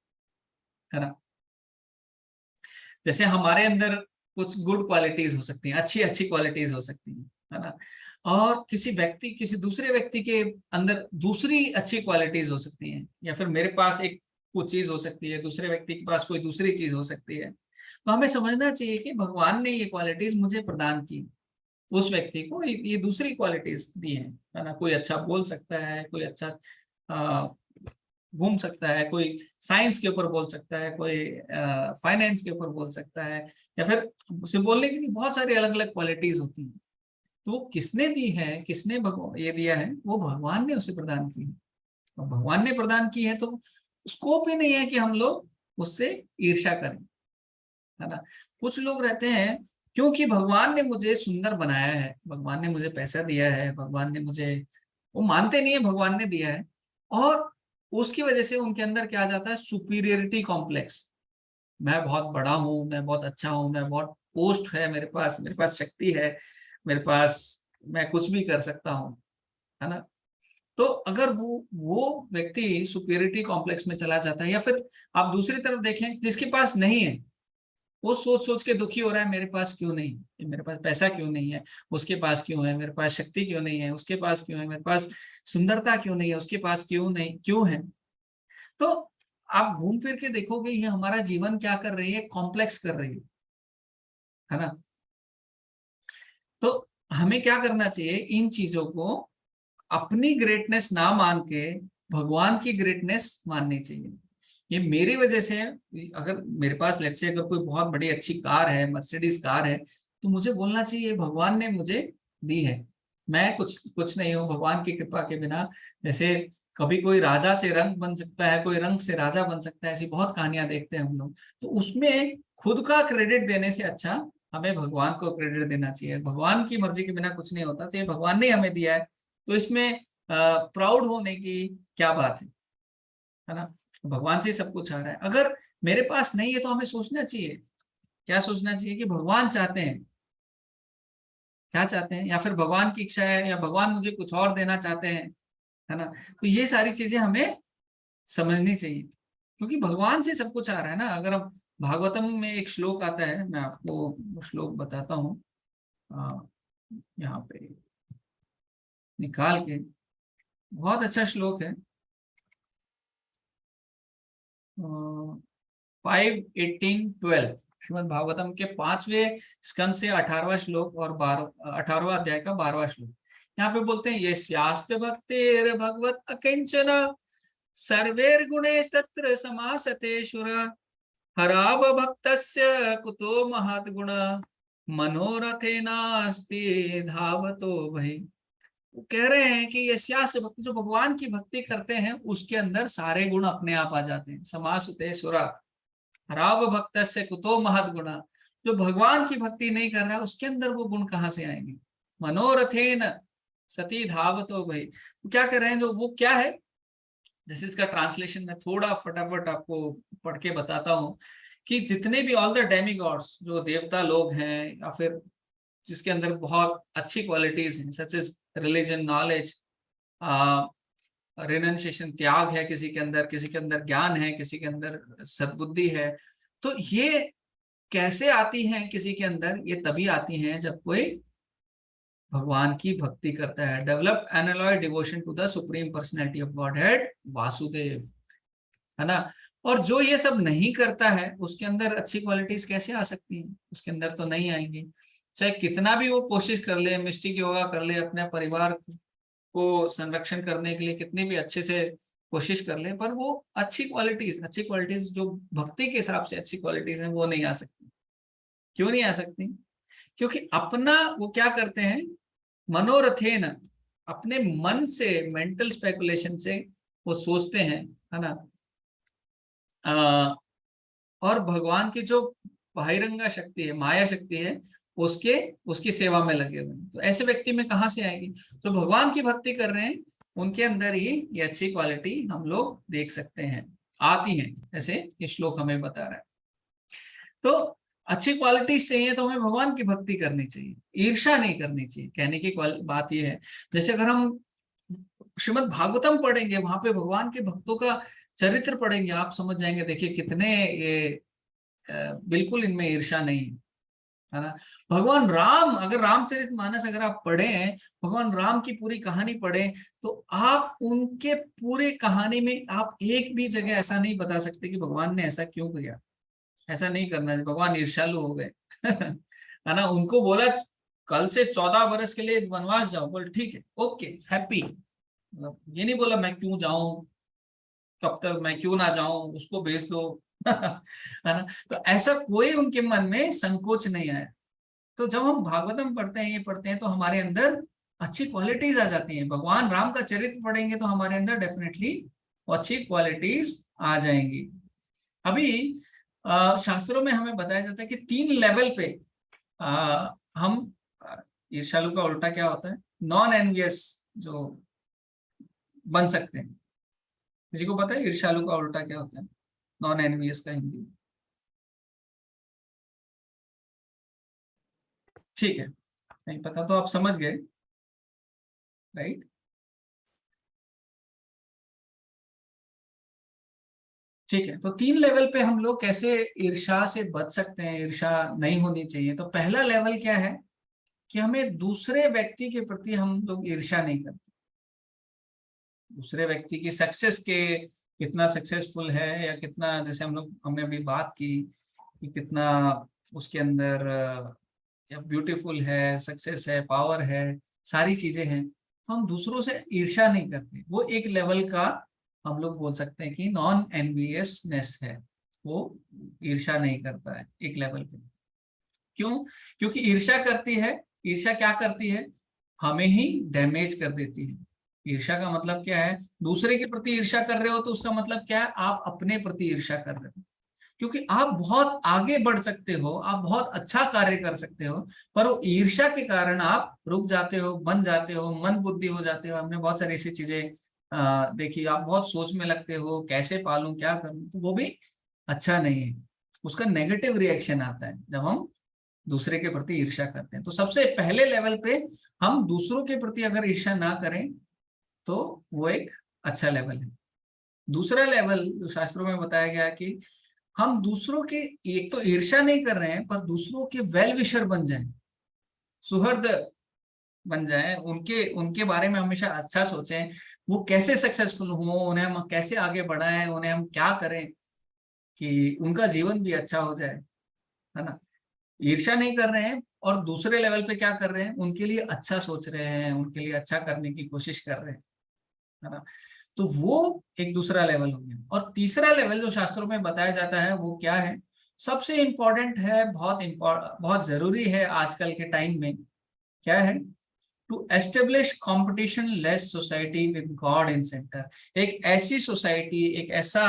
है ना। जैसे हमारे अंदर कुछ गुड क्वालिटीज हो सकती हैं, अच्छी अच्छी क्वालिटीज हो सकती हैं, है ना। और किसी दूसरे व्यक्ति के अंदर दूसरी अच्छी क्वालिटीज हो सकती हैं, या फिर मेरे पास एक कुछ चीज हो सकती है, दूसरे व्यक्ति के पास कोई दूसरी चीज हो सकती है। तो हमें समझना चाहिए कि भगवान ने ये क्वालिटीज मुझे प्रदान की, उस व्यक्ति को ये दूसरी क्वालिटीज दी है ना। कोई अच्छा बोल सकता है, कोई अच्छा घूम सकता है, कोई साइंस के ऊपर बोल सकता है, कोई फाइनेंस के ऊपर बोल सकता है, या फिर उसे बोलने के लिए बहुत सारी अलग अलग क्वालिटीज होती हैं। तो वो किसने दी है, किसने भगवान ये दिया है, वो भगवान ने उसे प्रदान की है। और भगवान ने प्रदान की है तो स्कोप ही नहीं है कि हम लोग उससे ईर्ष्या करें, है ना। कुछ लोग रहते हैं, क्योंकि भगवान ने मुझे सुंदर बनाया है, भगवान ने मुझे पैसा दिया है, भगवान ने मुझे, वो मानते नहीं है भगवान ने दिया है, और उसकी वजह से उनके अंदर क्या आ जाता है, सुपीरियरिटी कॉम्प्लेक्स। मैं बहुत बड़ा हूँ, मैं बहुत अच्छा हूँ, मैं बहुत पोस्ट है मेरे पास शक्ति है, मेरे पास, मैं कुछ भी कर सकता हूँ, है ना। तो अगर वो व्यक्ति सुपीरियरिटी कॉम्प्लेक्स में चला जाता है, या फिर आप दूसरी तरफ देखें जिसके पास नहीं है, वो सोच सोच के दुखी हो रहा है, मेरे पास क्यों नहीं है, मेरे पास पैसा क्यों नहीं है, उसके पास क्यों है, मेरे पास शक्ति क्यों नहीं है, उसके पास क्यों है, मेरे पास सुंदरता क्यों नहीं है, उसके पास क्यों नहीं, क्यों है। तो आप घूम फिर के देखोगे ये हमारा जीवन क्या कर रही है, कॉम्प्लेक्स कर रही है ना। तो हमें क्या करना चाहिए, इन चीजों को अपनी ग्रेटनेस ना मान के भगवान की ग्रेटनेस माननी चाहिए। ये मेरी वजह से, अगर मेरे पास लेट्स से अगर कोई बहुत बड़ी अच्छी कार है, मर्सिडीज कार है, तो मुझे बोलना चाहिए भगवान ने मुझे दी है, मैं कुछ कुछ नहीं हूँ भगवान की कृपा के बिना। जैसे कभी कोई राजा से रंक बन सकता है, कोई रंक से राजा बन सकता है, ऐसी बहुत कहानियां देखते हैं हम लोग। तो उसमें खुद का क्रेडिट देने से अच्छा हमें भगवान को क्रेडिट देना चाहिए। भगवान की मर्जी के बिना कुछ नहीं होता, तो ये भगवान ने हमें दिया है, तो इसमें प्राउड होने की क्या बात है ना। भगवान से ही सब कुछ आ रहा है। अगर मेरे पास नहीं है तो हमें सोचना चाहिए, क्या सोचना चाहिए कि भगवान चाहते हैं, क्या चाहते हैं, या फिर भगवान की इच्छा है, या भगवान मुझे कुछ और देना चाहते हैं, है ना। तो ये सारी चीजें हमें समझनी चाहिए, क्योंकि भगवान से सब कुछ आ रहा है ना। अगर हम भागवतम में एक श्लोक आता है, मैं आपको वो श्लोक बताता हूँ, यहाँ पे निकाल के, बहुत अच्छा श्लोक है। 5:18-12 श्रीमद् भागवतम के 5वें स्कंद से 18वां श्लोक और 18वां अध्याय का 12वां श्लोक। यहाँ पे बोलते हैं, ये शास्त्र भक्तिर भगवत अकिंचन सर्वैर्गुणैस्तत्र समासते शुर हराव भक्तस्य कुतो महद्गुण मनोरथेनास्ति धावतो भई। वो कह रहे हैं कि यस्यास्य भक्ति, जो भगवान की भक्ति करते हैं उसके अंदर सारे गुण अपने आप आ जाते हैं। समासुते सुरा हराव भक्तस्य कुतो महद्गुण, जो भगवान की भक्ति नहीं कर रहा उसके अंदर वो गुण कहाँ से आएंगे। मनोरथेन सती धावतो भई, वो क्या कर रहे हैं, जो वो क्या है, जैसे इसका ट्रांसलेशन मैं थोड़ा फटाफट आपको पढ़ के बताता हूँ, कि जितने भी ऑल द डेमिगॉड्स, जो देवता लोग हैं, या फिर जिसके अंदर बहुत अच्छी क्वालिटीज हैं, such as religion, knowledge, renunciation, त्याग है किसी के अंदर, किसी के अंदर ज्ञान है, किसी के अंदर सद्बुद्धि है, तो ये कैसे आती हैं किसी के अंदर, ये तभी आती हैं जब कोई भगवान की भक्ति करता है। Develop unalloyed devotion to the supreme personality of Godhead Vasudev, है ना। और जो ये सब नहीं करता है उसके अंदर अच्छी क्वालिटीज कैसे आ सकती हैं, उसके अंदर तो नहीं आएंगी। चाहे कितना भी वो कोशिश कर ले, मिस्टिक योगा कर ले, अपने परिवार को संरक्षण करने के लिए कितनी भी अच्छे से कोशिश कर ले, पर वो अच्छी क्वालिटीज जो भक्ति के हिसाब से अच्छी क्वालिटीज हैं वो नहीं आ सकती। क्यों नहीं आ सकती, क्योंकि अपना वो क्या करते हैं, मनोरथेन, अपने मन से, मेंटल स्पेकुलेशन से वो सोचते हैं, है ना। और भगवान की जो बहिरंगा शक्ति है, माया शक्ति है, उसके उसकी सेवा में लगे हुए हैं। तो ऐसे व्यक्ति में कहाँ से आएगी, तो भगवान की भक्ति कर रहे हैं उनके अंदर ही ये अच्छी क्वालिटी हम लोग देख सकते हैं, आती हैं, जैसे ये श्लोक हमें बता रहा है। तो अच्छी क्वालिटीज चाहिए तो हमें भगवान की भक्ति करनी चाहिए, ईर्ष्या नहीं करनी चाहिए। कहने की बात यह है, जैसे अगर हम श्रीमद् भागवतम पढ़ेंगे, वहां पे भगवान के भक्तों का चरित्र पढ़ेंगे, आप समझ जाएंगे, देखिए कितने ये बिल्कुल इनमें ईर्ष्या नहीं है ना। भगवान राम, अगर रामचरितमानस अगर आप पढ़ें, भगवान राम की पूरी कहानी पढ़ें, तो आप उनके पूरे कहानी में आप एक भी जगह ऐसा नहीं बता सकते कि भगवान ने ऐसा क्यों किया। ऐसा नहीं करना चाहिए, भगवान ईर्ष्यालु हो गए है ना। उनको बोला कल से 14 वर्ष के लिए वनवास जाओ, बोल ठीक है, ओके, हैप्पी। मतलब ये नहीं बोला मैं क्यों जाऊं, कब तक, मैं क्यों ना जाऊं, उसको भेज दो है ना। तो ऐसा कोई उनके मन में संकोच नहीं आया। तो जब हम भागवतम पढ़ते हैं, ये पढ़ते हैं, तो हमारे अंदर अच्छी क्वालिटीज आ जाती हैं। भगवान राम का चरित्र पढ़ेंगे तो हमारे अंदर डेफिनेटली अच्छी क्वालिटीज आ जाएंगी। अभी शास्त्रों में हमें बताया जाता है कि 3 लेवल पे हम ईर्ष्यालु का उल्टा क्या होता है, नॉन एनवियस जो बन सकते हैं। किसी को पता है ईर्ष्यालु का उल्टा क्या होता है, नॉन एनवियस का हिंदी? ठीक है, नहीं पता तो आप समझ गए, राइट। ठीक है, तो 3 लेवल पे हम लोग कैसे ईर्ष्या से बच सकते हैं, ईर्ष्या नहीं होनी चाहिए। तो पहला लेवल क्या है कि हमें दूसरे व्यक्ति के प्रति हम लोग ईर्ष्या नहीं करते। दूसरे व्यक्ति की सक्सेस के, कितना सक्सेसफुल है या कितना, जैसे हमने अभी बात की कि कितना उसके अंदर या ब्यूटीफुल है, सक्सेस है, पावर है, सारी चीजें हैं, तो हम दूसरों से ईर्ष्या नहीं करते। वो एक लेवल का हम लोग बोल सकते हैं कि नॉन एनवियसनेस है, वो ईर्ष्या नहीं करता है एक लेवल पे। क्यों? क्योंकि ईर्ष्या करती है, ईर्ष्या क्या करती है, हमें ही डैमेज कर देती है। ईर्ष्या का मतलब क्या है, दूसरे के प्रति ईर्ष्या कर रहे हो तो उसका मतलब क्या है, आप अपने प्रति ईर्ष्या कर रहे हो। क्योंकि आप बहुत आगे बढ़ सकते हो, आप बहुत अच्छा कार्य कर सकते हो, पर वो ईर्ष्या के कारण आप रुक जाते हो, बन जाते हो, मन बुद्धि हो जाते हो। हमने बहुत सारी ऐसी चीजें देखी। आप बहुत सोच में लगते हो, कैसे पालूं, क्या करूं, तो वो भी अच्छा नहीं है। उसका नेगेटिव रिएक्शन आता है जब हम दूसरे के प्रति ईर्ष्या करते हैं। तो सबसे पहले लेवल पे हम दूसरों के प्रति अगर ईर्ष्या ना करें तो वो एक अच्छा लेवल है। दूसरा लेवल जो शास्त्रों में बताया गया कि हम दूसरों के, एक तो ईर्ष्या नहीं कर रहे हैं, पर दूसरों के वेल विशर बन जाएं, सुहृद बन जाएं, उनके उनके बारे में हमेशा अच्छा सोचें, वो कैसे सक्सेसफुल हो, उन्हें हम कैसे आगे बढ़ाएं, उन्हें हम क्या करें कि उनका जीवन भी अच्छा हो जाए, है ना। ईर्ष्या नहीं कर रहे हैं और दूसरे लेवल पे क्या कर रहे हैं, उनके लिए अच्छा सोच रहे हैं, उनके लिए अच्छा करने की कोशिश कर रहे हैं, है ना। तो वो एक दूसरा लेवल हो गया। और तीसरा लेवल जो शास्त्रों में बताया जाता है वो क्या है, सबसे इंपॉर्टेंट है, बहुत जरूरी है आजकल के टाइम में। क्या है? To establish competition less society with God in centre. एक ऐसी सोसाइटी, एक ऐसा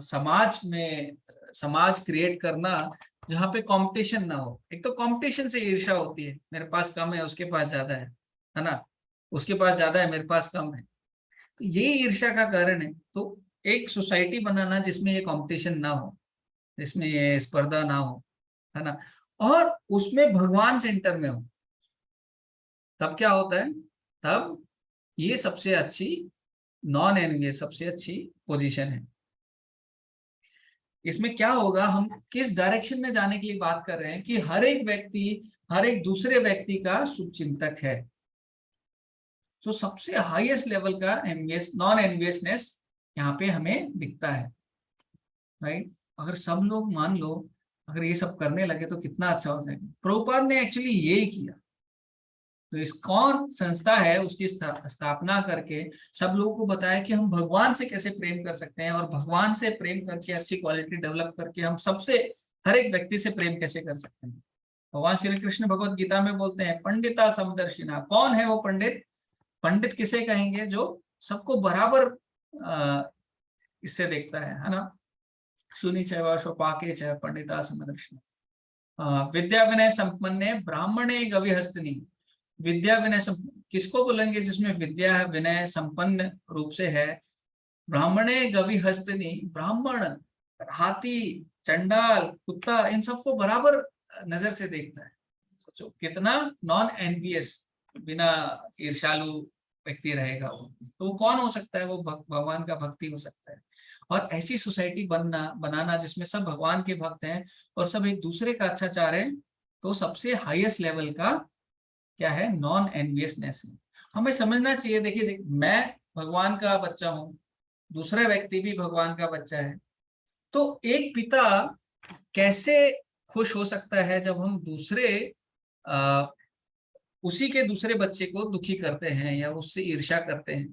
समाज में, समाज क्रिएट करना जहाँ पे कंपटीशन ना हो। एक तो कंपटीशन से ईर्ष्या होती है, मेरे पास कम है, उसके पास ज्यादा है ना, उसके पास ज्यादा है, मेरे पास कम है, तो ये ईर्ष्या का कारण है। तो एक सोसाइटी बनाना जिसमें ये कंपटीशन ना हो, जिसमें ये स्पर्धा ना हो, है ना, और उसमें भगवान सेंटर में हो, तब क्या होता है, तब ये सबसे अच्छी, नॉन एनवियस सबसे अच्छी पोजीशन है। इसमें क्या होगा, हम किस डायरेक्शन में जाने के लिए बात कर रहे हैं कि हर एक व्यक्ति, हर एक दूसरे व्यक्ति का शुभचिंतक है। तो सबसे हाईएस्ट लेवल का एनवियस, नॉन एनवियसनेस यहाँ पे हमें दिखता है, राइट। अगर सब लोग मान लो अगर ये सब करने लगे तो कितना अच्छा हो जाएगा। प्रभुपाद ने एक्चुअली यही किया। तो इस्कॉन संस्था है, उसकी स्थापना करके सब लोगों को बताया कि हम भगवान से कैसे प्रेम कर सकते हैं, और भगवान से प्रेम करके अच्छी क्वालिटी डेवलप करके हम सबसे, हर एक व्यक्ति से प्रेम कैसे कर सकते हैं। भगवान श्री कृष्ण भगवत गीता में बोलते हैं, पंडिता समदर्शिना। कौन है वो पंडित? पंडित किसे कहेंगे? जो सबको बराबर इससे देखता है ना। सुनी चैव स्वपाके च पंडिता समदर्शिना। विद्या विनय संपन्ने ब्राह्मणे गविहस्तिनी। विद्या विनय किसको बोलेंगे? जिसमें विद्या विनय संपन्न रूप से है। ब्राह्मणे गवि हस्तिनी, ब्राह्मण, हाथी, चंडाल, कुत्ता, इन सबको बराबर नजर से देखता है। सोचो कितना नॉन एनवियस, बिना ईर्ष्यालु व्यक्ति रहेगा वो। तो वो कौन हो सकता है? वो भगवान का भक्ति हो सकता है। और ऐसी सोसाइटी बनाना जिसमें सब भगवान के भक्त हैं और सब एक दूसरे का अच्छा चाह रहे हैं, तो सबसे हाईएस्ट लेवल का क्या है, नॉन एनवियसनेस है। हमें समझना चाहिए, देखिए मैं भगवान का बच्चा हूं, दूसरा व्यक्ति भी भगवान का बच्चा है, तो एक पिता कैसे खुश हो सकता है जब हम दूसरे आ, उसी के दूसरे बच्चे को दुखी करते हैं या उससे ईर्ष्या करते हैं।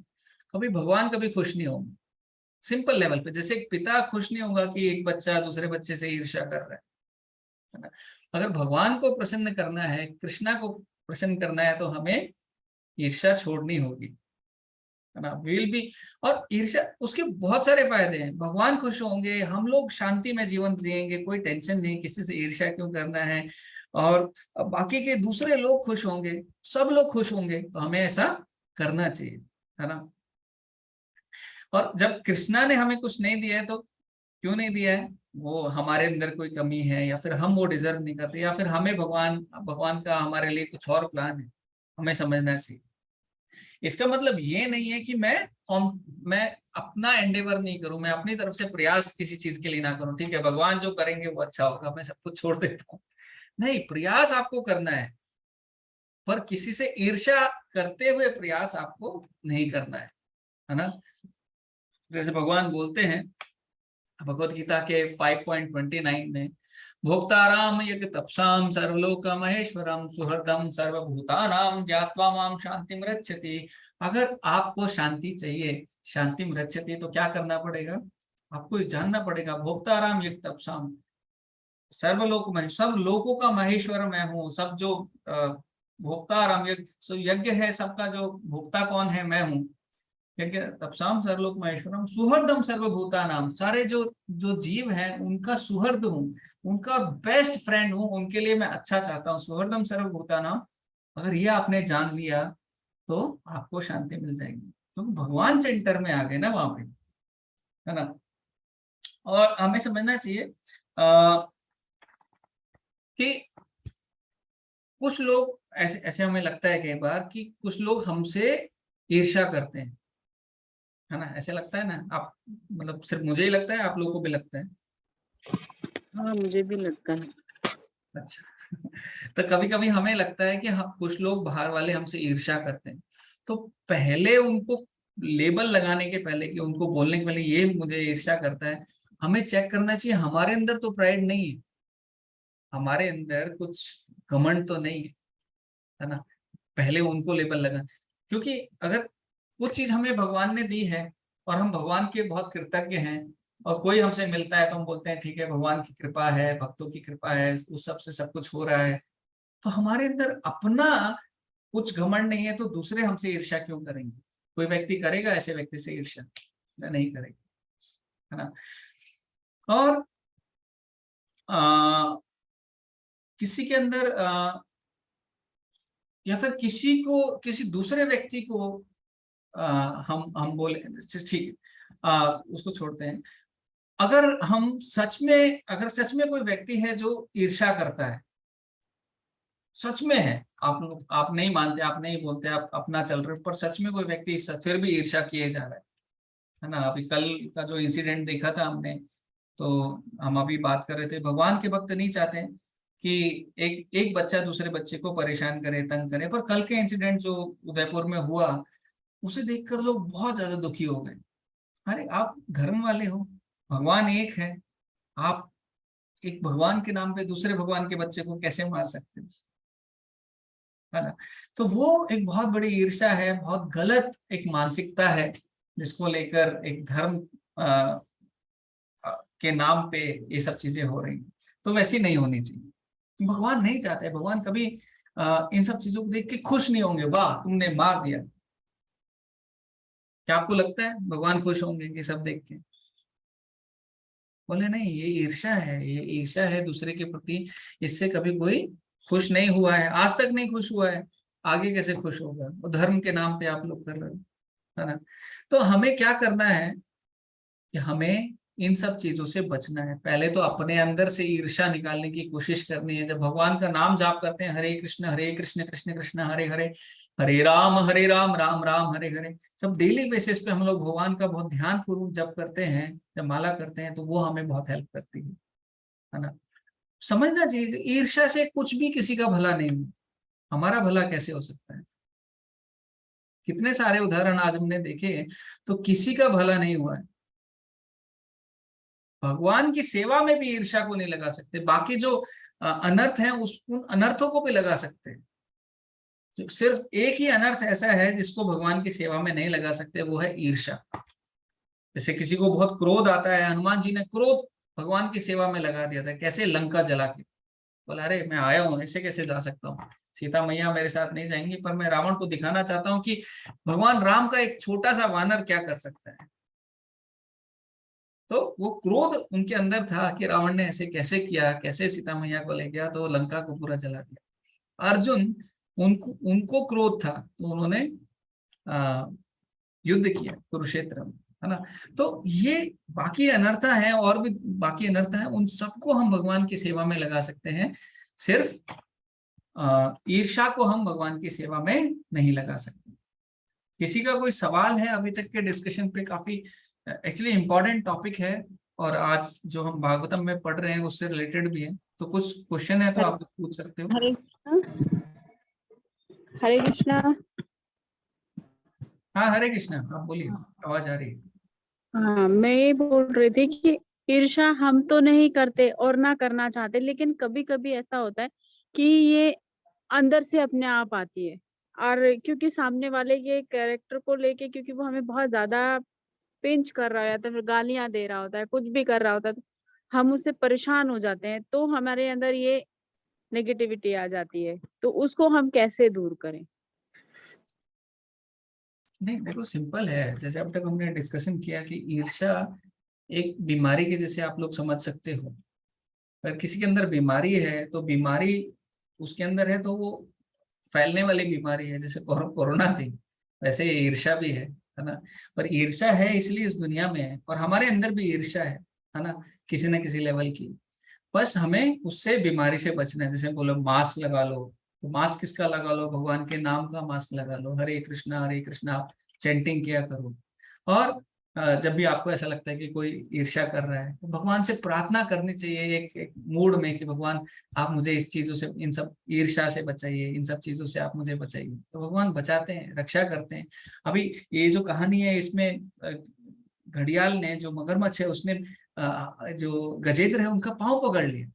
कभी भगवान कभी खुश नहीं होंगे। सिंपल लेवल पे जैसे एक पिता खुश नहीं होगा कि एक बच्चा दूसरे बच्चे से ईर्ष्या कर रहा है ना। अगर भगवान को प्रसन्न करना है, कृष्णा को प्रसन्न करना है, तो हमें ईर्ष्या छोड़नी होगी, है ना। विल भी, और ईर्ष्या, उसके बहुत सारे फायदे हैं। भगवान खुश होंगे, हम लोग शांति में जीवन जिएंगे, कोई टेंशन नहीं, किसी से ईर्ष्या क्यों करना है, और बाकी के दूसरे लोग खुश होंगे, सब लोग खुश होंगे, तो हमें ऐसा करना चाहिए, है ना। और जब कृष्णा ने हमें कुछ नहीं दिया है तो क्यों नहीं दिया है? वो हमारे अंदर कोई कमी है, या फिर हम वो डिजर्व नहीं करते, या फिर हमें भगवान भगवान का हमारे लिए कुछ और प्लान है, हमें समझना चाहिए। इसका मतलब ये नहीं है कि मैं अपना एंडेवर नहीं करूं, मैं अपनी तरफ से प्रयास किसी चीज के लिए ना करूं। ठीक है, भगवान जो करेंगे वो अच्छा होगा, मैं सब कुछ छोड़ देता हूँ। नहीं, प्रयास आपको करना है, पर किसी से ईर्ष्या करते हुए प्रयास आपको नहीं करना है ना। जैसे भगवान बोलते हैं भगवत गीता के 5.29 में, भोक्ताराम यज्ञ तपसाम सर्वलोक महेश्वरम सुहृदम सर्वभूतानाम ज्ञात्वा माम शांतिम रक्षति। अगर आपको शांति चाहिए, शांतिम रक्षति, तो क्या करना पड़ेगा? आपको जानना पड़ेगा भोक्ताराम यज्ञ तपसाम, सर्वलोक में, सब लोगों का महेश्वर मैं हूँ। सब जो भोक्ताराम यज्ञ, सो यज्ञ है सबका, जो भोक्ता कौन है? मैं हूँ। क्योंकि तपसाम सर्वलोक महेश्वरम सुहृदम सर्वभूतानाम, सारे जो जो जीव हैं उनका सुहृद हूँ, उनका बेस्ट फ्रेंड हूँ, उनके लिए मैं अच्छा चाहता हूँ। सुहृदम सर्वभूतानाम, अगर ये आपने जान लिया तो आपको शांति मिल जाएगी, क्योंकि भगवान सेंटर में आ गए ना वहां पे, है ना। और हमें समझना चाहिए कि कुछ लोग ऐसे ऐसे हमें लगता है कई बार कि कुछ लोग हमसे ईर्ष्या करते हैं, है ना। ऐसे लगता है ना, आप मतलब सिर्फ मुझे ही लगता है, आप लोगों को भी लगता है? हाँ, मुझे भी लगता है। अच्छा तो कभी कभी हमें लगता है कि हम, कुछ लोग बाहर वाले हमसे ईर्ष्या करते हैं, तो पहले उनको लेबल लगाने के पहले, कि उनको बोलने के पहले ये मुझे ईर्ष्या करता है, हमें चेक करना चाहिए हमारे अंदर तो प्राइड नहीं है, हमारे अंदर कुछ घमंड तो नहीं है ना। पहले उनको लेबल लगा, क्योंकि अगर कुछ चीज हमें भगवान ने दी है और हम भगवान के बहुत कृतज्ञ हैं, और कोई हमसे मिलता है तो हम बोलते हैं ठीक है भगवान की कृपा है, भक्तों की कृपा है, उस सब से सब कुछ हो रहा है, तो हमारे अंदर अपना कुछ घमंड नहीं है, तो दूसरे हमसे ईर्ष्या क्यों करेंगे? कोई व्यक्ति करेगा ऐसे व्यक्ति से ईर्ष्या? नहीं करेगा, है ना। और आ, किसी के अंदर या फिर किसी को, किसी दूसरे व्यक्ति को हम बोले, ठीक है, उसको छोड़ते हैं। अगर सच में कोई व्यक्ति है जो ईर्ष्या करता है, सच में है, आप नहीं मानते, आप नहीं बोलते, आप अपना चल रहे हो, पर सच में कोई व्यक्ति फिर भी ईर्ष्या किए जा रहा है ना। अभी कल का जो इंसिडेंट देखा था हमने, तो हम अभी बात कर रहे थे, भगवान के भक्त नहीं चाहते कि एक एक बच्चा दूसरे बच्चे को परेशान करे, तंग करे, पर कल के इंसिडेंट जो उदयपुर में हुआ, उसे देखकर लोग बहुत ज्यादा दुखी हो गए। अरे आप धर्म वाले हो, भगवान एक है, आप एक भगवान के नाम पे दूसरे भगवान के बच्चे को कैसे मार सकते हो, है ना। तो वो एक बहुत बड़ी ईर्ष्या है, बहुत गलत एक मानसिकता है, जिसको लेकर एक धर्म के नाम पे ये सब चीजें हो रही हैं। तो वैसी नहीं होनी चाहिए, भगवान नहीं चाहते। भगवान कभी इन सब चीजों को देख के खुश नहीं होंगे, वाह तुमने मार दिया। क्या आपको लगता है भगवान खुश होंगे ये सब देख के? बोले नहीं, ये ईर्ष्या है, ये ईर्ष्या है दूसरे के प्रति, इससे कभी कोई खुश नहीं हुआ है, आज तक नहीं खुश हुआ है, आगे कैसे खुश होगा? वो धर्म के नाम पे आप लोग कर रहे हो, है ना। तो हमें क्या करना है कि हमें इन सब चीजों से बचना है। पहले तो अपने अंदर से ईर्ष्या निकालने की कोशिश करनी है। जब भगवान का नाम जाप करते हैं, हरे कृष्ण कृष्ण कृष्ण हरे हरे, हरे राम राम राम हरे हरे, जब डेली बेसिस पे हम लोग भगवान का बहुत ध्यान पूर्वक जप करते हैं, जब माला करते हैं, तो वो हमें बहुत हेल्प करती है ना। समझना चाहिए ईर्ष्या से कुछ भी किसी का भला नहीं है, हमारा भला कैसे हो सकता है? कितने सारे उदाहरण आज हमने देखे, तो किसी का भला नहीं हुआ है। भगवान की सेवा में भी ईर्ष्या को नहीं लगा सकते, बाकी जो अनर्थ है उन अनर्थों को भी लगा सकते हैं। तो सिर्फ एक ही अनर्थ ऐसा है जिसको भगवान की सेवा में नहीं लगा सकते, वो है ईर्ष्या। जैसे किसी को बहुत क्रोध आता है, हनुमान जी ने क्रोध भगवान की सेवा में लगा दिया था, कैसे? लंका जला के। बोला अरे मैं आया हूँ, ऐसे कैसे जा सकता हूँ, सीता मैया मेरे साथ नहीं जाएंगी, पर मैं रावण को दिखाना चाहता हूँ कि भगवान राम का एक छोटा सा वानर क्या कर सकता है। तो वो क्रोध उनके अंदर था कि रावण ने ऐसे कैसे किया, कैसे सीता मैया को ले गया, तो लंका को पूरा जला दिया। अर्जुन, उनको उनको क्रोध था, तो उन्होंने युद्ध किया कुरुक्षेत्र में, है ना। तो ये बाकी अनर्थ है, और भी बाकी अनर्थ है, उन सबको हम भगवान की सेवा में लगा सकते हैं, सिर्फ ईर्ष्या को हम भगवान की सेवा में नहीं लगा सकते। किसी का कोई सवाल है अभी तक के डिस्कशन पे? काफी एक्चुअली इम्पोर्टेंट टॉपिक है, और आज जो हम भागवतम में पढ़ रहे हैं उससे रिलेटेड भी है। तो कुछ क्वेश्चन है तो हरे आप पूछ सकते हो। हरे कृष्णा। हरे कृष्णा। हाँ, हरे कृष्णा, आप बोलिए, आवाज आ रही है। हाँ, मैं ये बोल रही थी कि ईर्ष्या हम तो नहीं करते और ना करना चाहते, लेकिन कभी कभी ऐसा होता है कि ये अंदर से अपने आप आती है। और क्योंकि सामने वाले के कैरेक्टर को लेके, क्योंकि वो हमें बहुत ज्यादा पिंच कर रहा होता है, फिर गालियां दे रहा होता है, कुछ भी कर रहा होता है, तो हम उससे परेशान हो जाते हैं, तो हमारे अंदर ये नेगेटिविटी आ जाती है। तो उसको हम कैसे दूर करें? नहीं, देखो सिंपल है। जैसे अब तक हमने डिस्कशन किया कि ईर्ष्या एक बीमारी के जैसे आप लोग समझ सकते हो। अगर किसी के अंदर बीमारी है तो बीमारी उसके अंदर है तो वो फैलने वाली बीमारी है। जैसे कोरोना थी, वैसे ये ईर्ष्या भी है ना। पर ईर्ष्या है इसलिए इस दुनिया में है, और हमारे अंदर भी ईर्ष्या है ना, किसी न किसी लेवल की। बस हमें उससे बीमारी से बचना है। जैसे बोलो मास्क लगा लो, तो मास्क किसका लगा लो? भगवान के नाम का मास्क लगा लो, हरे कृष्णा आप चैंटिंग किया करो। और जब भी आपको ऐसा लगता है कि कोई ईर्ष्या कर रहा है, तो भगवान से प्रार्थना करनी चाहिए एक मूड में कि भगवान आप मुझे इस चीजों से, इन सब ईर्ष्या से बचाइए, इन सब चीजों से आप मुझे बचाइए। तो भगवान बचाते हैं, रक्षा करते हैं। अभी ये जो कहानी है इसमें घड़ियाल ने, जो मगरमच्छ है उसने जो गजेंद्र है उनका पाँव पकड़ लिया।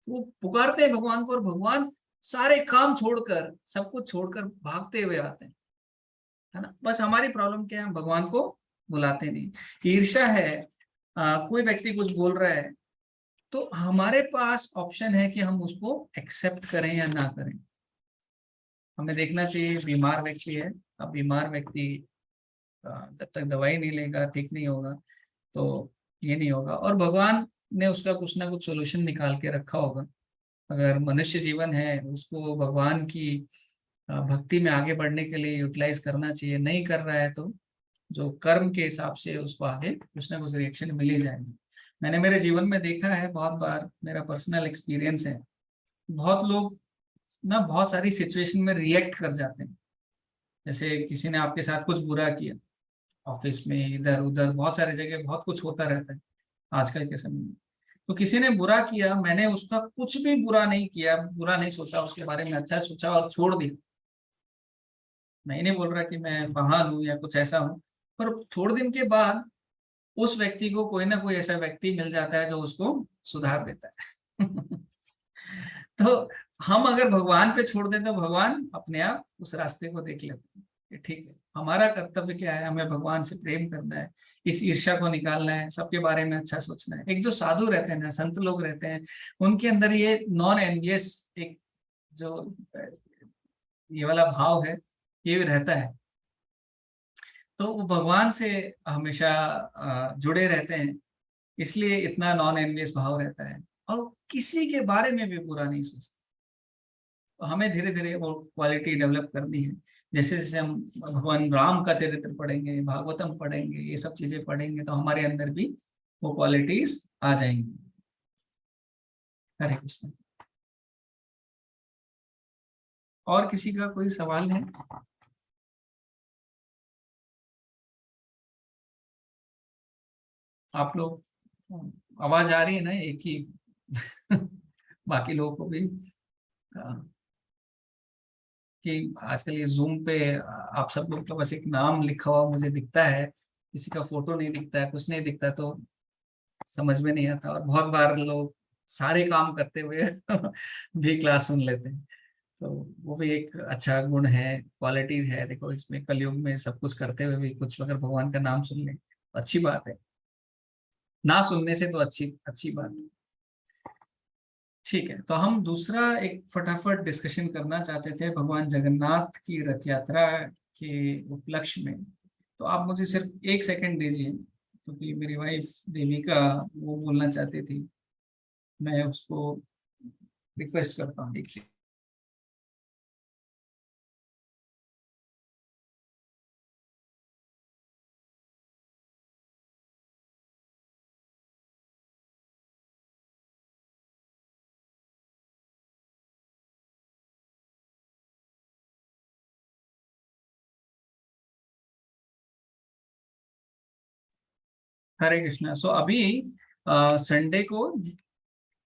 वो पुकारते हैं भगवान को, और भगवान सारे काम छोड़कर, सब कुछ छोड़कर भागते हुए आते हैं, है ना। बस हमारी प्रॉब्लम क्या है, हम भगवान को बुलाते नहीं। ईर्ष्या है, कोई व्यक्ति कुछ बोल रहा है, तो हमारे पास ऑप्शन है कि हम उसको एक्सेप्ट करें या ना करें। हमें देखना चाहिए बीमार व्यक्ति है, अब बीमार व्यक्ति जब तक दवाई नहीं लेगा ठीक नहीं होगा, तो ये नहीं होगा। और भगवान ने उसका कुछ ना कुछ सोल्यूशन निकाल के रखा होगा। अगर मनुष्य जीवन है उसको भगवान की भक्ति में आगे बढ़ने के लिए यूटिलाइज करना चाहिए। नहीं कर रहा है तो जो कर्म के हिसाब से उसको आगे कुछ ना कुछ रिएक्शन मिल ही जाएगी। मैंने मेरे जीवन में देखा है बहुत बार, मेरा पर्सनल एक्सपीरियंस है। बहुत लोग ना बहुत सारी सिचुएशन में रिएक्ट कर जाते हैं। जैसे किसी ने आपके साथ कुछ बुरा किया, ऑफिस में इधर उधर बहुत सारी जगह बहुत कुछ होता रहता है आजकल के समय में। तो किसी ने बुरा किया, मैंने उसका कुछ भी बुरा नहीं किया, बुरा नहीं सोचा उसके बारे में, अच्छा सोचा और छोड़ दिया। मैं ये नहीं बोल रहा कि मैं महान हूं या कुछ ऐसा हूं, पर थोड़े दिन के बाद उस व्यक्ति को कोई ना कोई ऐसा व्यक्ति मिल जाता है जो उसको सुधार देता है। तो हम अगर भगवान पे छोड़ दें तो भगवान अपने आप उस रास्ते को देख लेते हैं कि ठीक है। हमारा कर्तव्य क्या है? हमें भगवान से प्रेम करना है, इस ईर्ष्या को निकालना है, सबके बारे में अच्छा सोचना है। एक जो साधु रहते हैं ना, संत लोग रहते हैं, उनके अंदर ये नॉन एनवियस एक जो ये वाला भाव है, ये रहता है। तो वो भगवान से हमेशा जुड़े रहते हैं, इसलिए इतना नॉन एनवियस भाव रहता है, और किसी के बारे में भी बुरा नहीं सोचते। तो हमें धीरे धीरे वो क्वालिटी डेवलप करनी है। जैसे जैसे हम भगवान राम का चरित्र पढ़ेंगे, भागवतम पढ़ेंगे, ये सब चीजें पढ़ेंगे, तो हमारे अंदर भी वो क्वालिटीज आ जाएंगी। हरे कृष्ण। और किसी का कोई सवाल है? आप लोग आवाज आ रही है ना एक ही? बाकी लोगों को भी कि आजकल ये जूम पे आप सब लोग का बस एक नाम लिखा हुआ मुझे दिखता है, किसी का फोटो नहीं दिखता है, कुछ नहीं दिखता, तो समझ में नहीं आता। और बहुत बार लोग सारे काम करते हुए भी क्लास सुन लेते हैं। तो वो भी एक अच्छा गुण है, क्वालिटीज है। देखो इसमें कलयुग में सब कुछ करते हुए भी कुछ अगर भगवान का नाम सुन ले तो अच्छी बात है, ना सुनने से तो अच्छी अच्छी बात है। ठीक है, तो हम दूसरा एक फटाफट डिस्कशन करना चाहते थे भगवान जगन्नाथ की रथ यात्रा के उपलक्ष्य में। तो आप मुझे सिर्फ एक सेकंड दीजिए, क्योंकि मेरी वाइफ देविका वो बोलना चाहती थी, मैं उसको रिक्वेस्ट करता हूँ एक हरे कृष्णा। सो अभी संडे को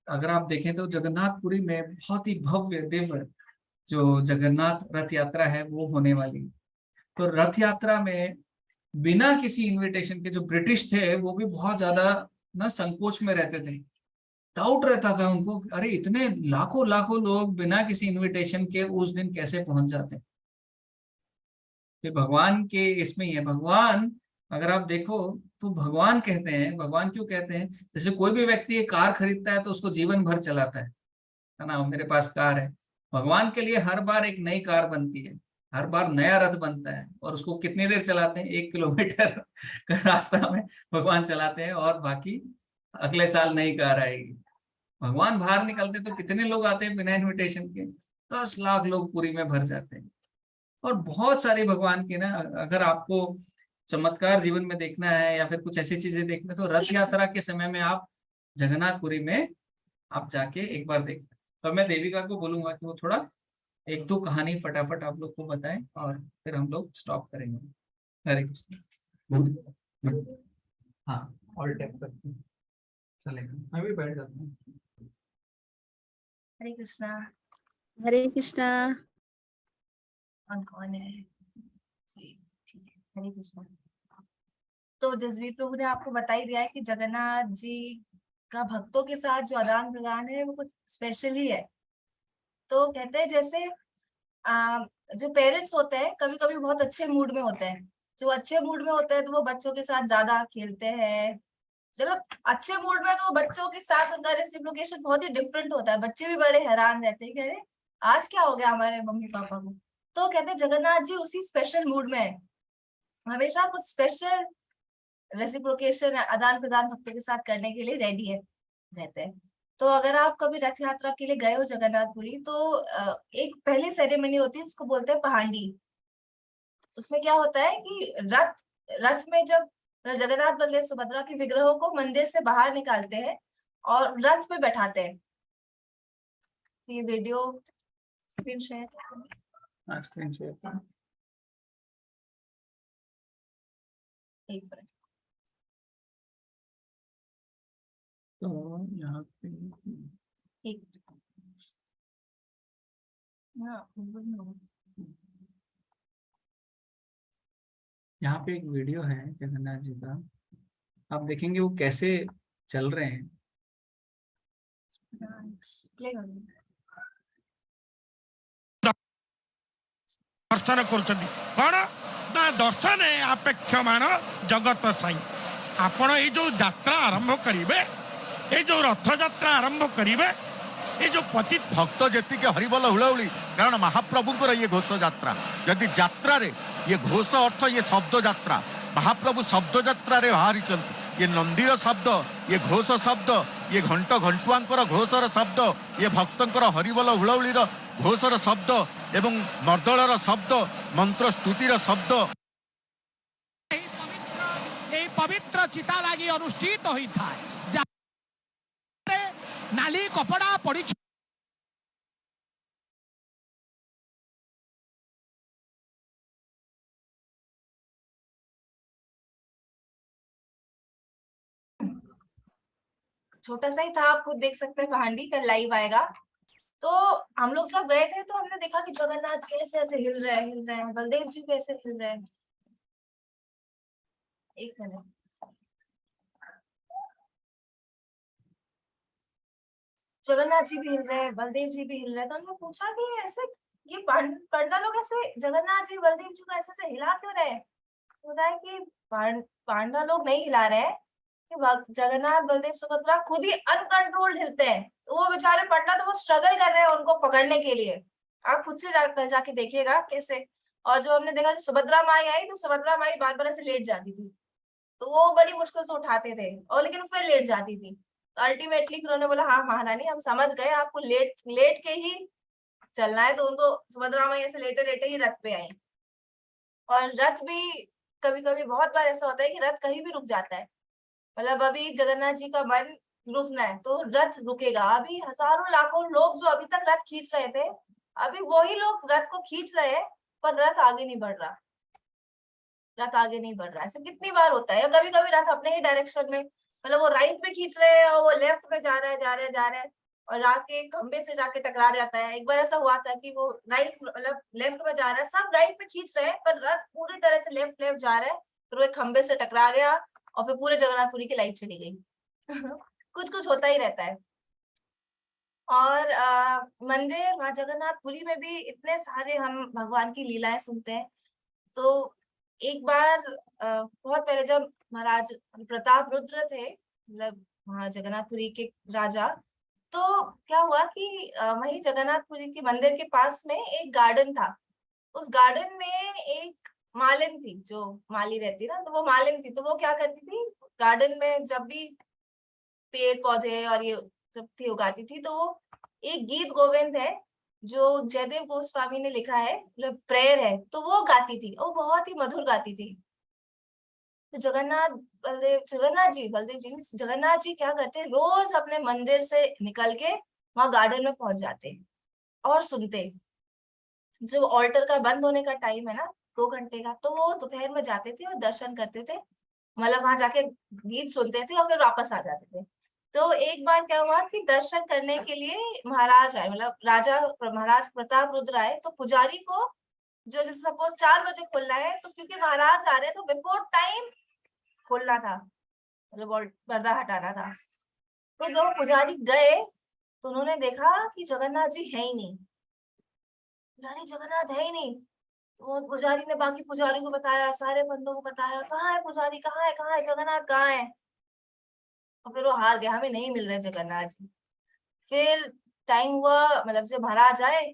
अगर आप देखें तो जगन्नाथपुरी में बहुत ही भव्य दिव्य जो जगन्नाथ रथ यात्रा है वो होने वाली है। तो रथ यात्रा में बिना किसी इनविटेशन के जो ब्रिटिश थे वो भी बहुत ज्यादा ना संकोच में रहते थे। डाउट रहता था उनको, अरे इतने लाखों लाखों लोग बिना किसी इनविटेशन के उस दिन कैसे पहुंच जाते हैं। तो भगवान के इसमें ही है। भगवान अगर आप देखो तो भगवान कहते हैं, भगवान क्यों कहते हैं, जैसे कोई भी व्यक्ति एक कार खरीदता है तो उसको जीवन भर चलाता है ना, मेरे पास कार है। भगवान के लिए हर बार एक नई कार बनती है, हर बार नया रथ बनता है, और उसको कितनी देर चलाते हैं, 1 किलोमीटर का रास्ता में भगवान चलाते हैं, और बाकी अगले साल नई कार आएगी। भगवान बाहर निकलते तो कितने लोग आते हैं बिना इनविटेशन के, 10 लाख लोग पुरी में भर जाते हैं। और बहुत सारे भगवान के ना, अगर आपको चमत्कार जीवन में देखना है या फिर कुछ ऐसी चीजें देखना है, तो रथ यात्रा के समय में आप जगन्नाथपुरी में आप जाके एक बार देख। तो मैं देविका को बोलूंगा कि वो थोड़ा 1-2 कहानी फटाफट आप लोग को बताएं और फिर हम लोग स्टॉप करेंगे। हरे कृष्ण। हाँ, ऑल टैप करते हैं, चलेगा, मैं भी बैठ जाता हूँ। हरे कृष्णा। हरे कृष्णा। कौन है जी? ठीक है, हरे कृष्णा। तो जसवीर प्रभु ने आपको बता ही दिया है कि जगन्नाथ जी का भक्तों के साथ जो आदान प्रदान है वो कुछ स्पेशल ही है। तो कहते हैं जैसे जो पेरेंट्स होते हैं कभी कभी बहुत अच्छे मूड में होते हैं, जो अच्छे मूड में होते हैं तो वो बच्चों के साथ ज्यादा खेलते हैं। चलो अच्छे मूड में तो बच्चों के साथ उनका रेसिप्रोकेशन बहुत ही डिफरेंट होता है। बच्चे भी बड़े हैरान रहते हैं कि अरे आज क्या हो गया हमारे मम्मी पापा को। तो कहते हैं जगन्नाथ जी उसी स्पेशल मूड में है, हमेशा कुछ स्पेशल रेसिप्रोकेशन आदान प्रदान भक्तों के साथ करने के लिए रेडी है रहते हैं। तो अगर आप कभी रथ यात्रा के लिए गए हो जगन्नाथपुरी तो एक पहली सेरेमनी होती है जिसको बोलते हैं पहांडी। उसमें क्या होता है कि रथ रथ में जब जगन्नाथ बलदेव सुभद्रा के विग्रहों को मंदिर से बाहर निकालते हैं और रथ पे बैठाते हैं। ये video screen share, screen share एक मिनट। तो यहाँ पे एक यहाँ पे एक वीडियो है जगन्नाथ जी का, आप देखेंगे वो कैसे चल रहे हैं। प्ले कर दो। दर्शन करुछंती कौन ना दर्शन अपेक्षमाण जगत साई। आपण ये जो यात्रा आरंभ करिवे, ये जो रथ यात्रा आरंभ करिवे, ये जो पति भक्त जी हरिबोल हुलाहुली, कारण महाप्रभुंर ये घोष यात्रा। जदि यात्रा रे ये घोष अर्थ ये शब्द यात्रा, महाप्रभु शब्द यात्रा रे बाहरी चलती। ये नंदीर शब्द, ये घोष शब्द, ये घंट घंटुआंकर घोषर शब्द, ये भक्तंकर हरिबोल हुलाहुलीर घोषर शब्द एवं मर्दलर शब्द, मंत्र स्तुतिर शब्द पवित्र चिता लगी अनुष्ठित होता है। नाली कपड़ा पड़ी छोटा सा ही था, आप खुद देख सकते हैं पहाड़ी का लाइव आएगा। तो हम लोग जब गए थे तो हमने देखा कि जगन्नाथ जी कैसे ऐसे हिल रहे हैं, बलदेव जी कैसे हिल रहे हैं। एक मिनट, जगन्नाथ जी भी हिल रहे हैं, बलदेव जी भी हिल रहे हैं। तो हमने पूछा कि ऐसे ये पंडा लोग ऐसे जगन्नाथ जी बलदेव जी को ऐसे हिला क्यों रहे हैं। होता है कि पांडा लोग नहीं हिला रहे हैं कि जगन्नाथ बलदेव सुभद्रा खुद ही अनकंट्रोल्ड हिलते हैं। तो वो बेचारे पंडा तो वो स्ट्रगल कर रहे हैं उनको पकड़ने के लिए। आप खुद से जाके देखिएगा कैसे। और जो हमने देखा कि सुभद्रा माई आई तो सुभद्रा माई बार बार ऐसे लेट जाती थी, तो वो बड़ी मुश्किल से उठाते थे और लेकिन फिर लेट जाती थी। तो अल्टीमेटली फिर उन्होंने बोला हाँ महारानी हम समझ गए, आपको लेट के ही चलना है। तो उनको सुभद्रा माई ऐसे लेटे लेटे ही रथ पे आई। और रथ भी कभी कभी बहुत बार ऐसा होता है कि रथ कहीं भी रुक जाता है। मतलब अभी जगन्नाथ जी का मन रुकना है तो रथ रुकेगा। अभी हजारों लाखों लोग जो अभी तक रथ खींच रहे थे, अभी वही लोग रथ को खींच रहे हैं पर रथ आगे नहीं बढ़ रहा। रथ आगे नहीं बढ़ रहा है। ऐसा कितनी बार होता है। या कभी कभी रथ अपने ही डायरेक्शन में, मतलब वो राइट में खींच रहे हैं और वो लेफ्ट में जा रहा है, जा रहा है, जा रहा है, और आके खंबे से जाके टकरा जाता है। एक बार ऐसा हुआ था कि वो राइट मतलब लेफ्ट में जा रहा है, सब राइट में खींच रहे हैं पर रथ पूरी तरह से लेफ्ट लेफ्ट जा रहा है, फिर वो एक खंबे से टकरा गया और फिर पूरे जगन्नाथपुरी की लाइट चली गई। कुछ कुछ होता ही रहता है। और मंदिर वहाँ जगन्नाथपुरी में भी इतने सारे हम भगवान की लीलाएं सुनते हैं। तो एक बार बहुत पहले जब महाराज प्रताप रुद्र थे, मतलब वहाँ जगन्नाथपुरी के राजा, तो क्या हुआ कि वही जगन्नाथपुरी के मंदिर के पास में एक गार्डन था। उस गार्डन में एक मालिन थी, जो माली रहती ना, तो वो मालिन थी। तो वो क्या करती थी, गार्डन में जब भी पेड़ पौधे और ये सब थी उगाती थी, तो वो एक गीत गोविंद है जो जयदेव गोस्वामी ने लिखा है, मतलब प्रेयर है, तो वो गाती थी, वो बहुत ही मधुर गाती थी। तो बलदेव जी नहीं, जगन्नाथ जी क्या करते, रोज अपने मंदिर से निकल के वहां गार्डन में पहुंच जाते और सुनते। जो ऑल्टर का बंद होने का टाइम है ना, 2 घंटे का, तो वो दोपहर में जाते थे और दर्शन करते थे, मतलब वहां जाके गीत सुनते थे और फिर वापस आ जाते थे। तो एक बार क्या हुआ कि दर्शन करने के लिए महाराज आए, मतलब राजा महाराज प्रताप रुद्र आए, तो पुजारी को जो जैसे सपोज 4 बजे खुलना है, तो क्योंकि महाराज आ रहे हैं तो बिफोर टाइम खोलना था, मतलब पर्दा हटाना था। तो जब पुजारी गए तो उन्होंने देखा कि जगन्नाथ जी है ही नहीं। पुजारी जगन्नाथ है ही नहीं। वो पुजारी ने बाकी पुजारी को बताया, सारे बंदों को बताया, कहाँ है पुजारी, कहाँ है जगन्नाथ कहाँ है। और फिर वो हार गया, हमें नहीं मिल रहे जगन्नाथ जी। फिर टाइम हुआ, मतलब जब महाराज आए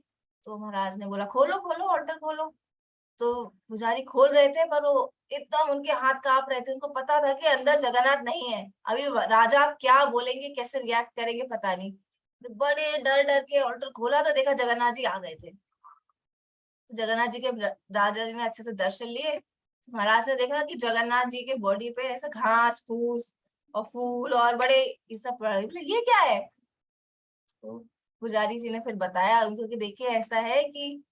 तो महाराज ने बोला खोलो खोलो ऑल्टर खोलो। तो पुजारी खोल रहे थे पर वो एकदम उनके हाथ कांप रहे थे, उनको पता था कि अंदर जगन्नाथ नहीं है। अभी राजा क्या बोलेंगे, कैसे रिएक्ट करेंगे पता नहीं। तो बड़े डर डर के ऑल्टर खोला तो देखा जगन्नाथ जी आ गए थे। जगन्नाथ जी के राजा जी ने अच्छे से दर्शन लिए। महाराज ने देखा कि जगन्नाथ जी के बॉडी पे ऐसे घास फूस और फूल और बड़े ये सब पड़े, बोले ये क्या है। तो पुजारी जी ने फिर बताया उनको कि देखिए ऐसा है कि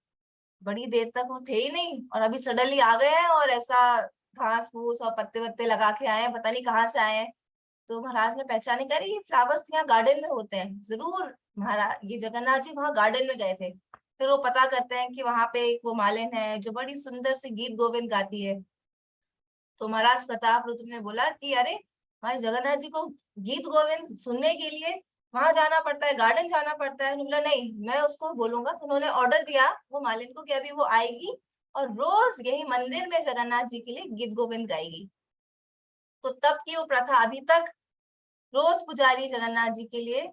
बड़ी देर तक वो थे ही नहीं और अभी सडनली आ गए हैं और ऐसा घास फूस और पत्ते वत्ते लगा के आए हैं, पता नहीं कहाँ से आए हैं। तो महाराज ने पहचाने, करी ये फ्लावर्स यहाँ गार्डन में होते हैं, जरूर महाराज ये जगन्नाथ जी वहाँ गार्डन में गए थे। फिर वो पता करते हैं कि वहां पे एक वो मालिन है जो बड़ी सुंदर से गीत गोविंद गाती है। तो महाराज प्रताप रुद्र ने बोला कि अरे हमारे जगन्नाथ जी को गीत गोविंद सुनने के लिए वहां जाना पड़ता है, गार्डन जाना पड़ता है। बोला नहीं मैं उसको बोलूंगा। तो उन्होंने ऑर्डर दिया वो मालिन को कि अभी वो आएगी और रोज यही मंदिर में जगन्नाथ जी के लिए गीत गोविंद गाएगी। तो तब की वो प्रथा अभी तक, रोज पुजारी जगन्नाथ जी के लिए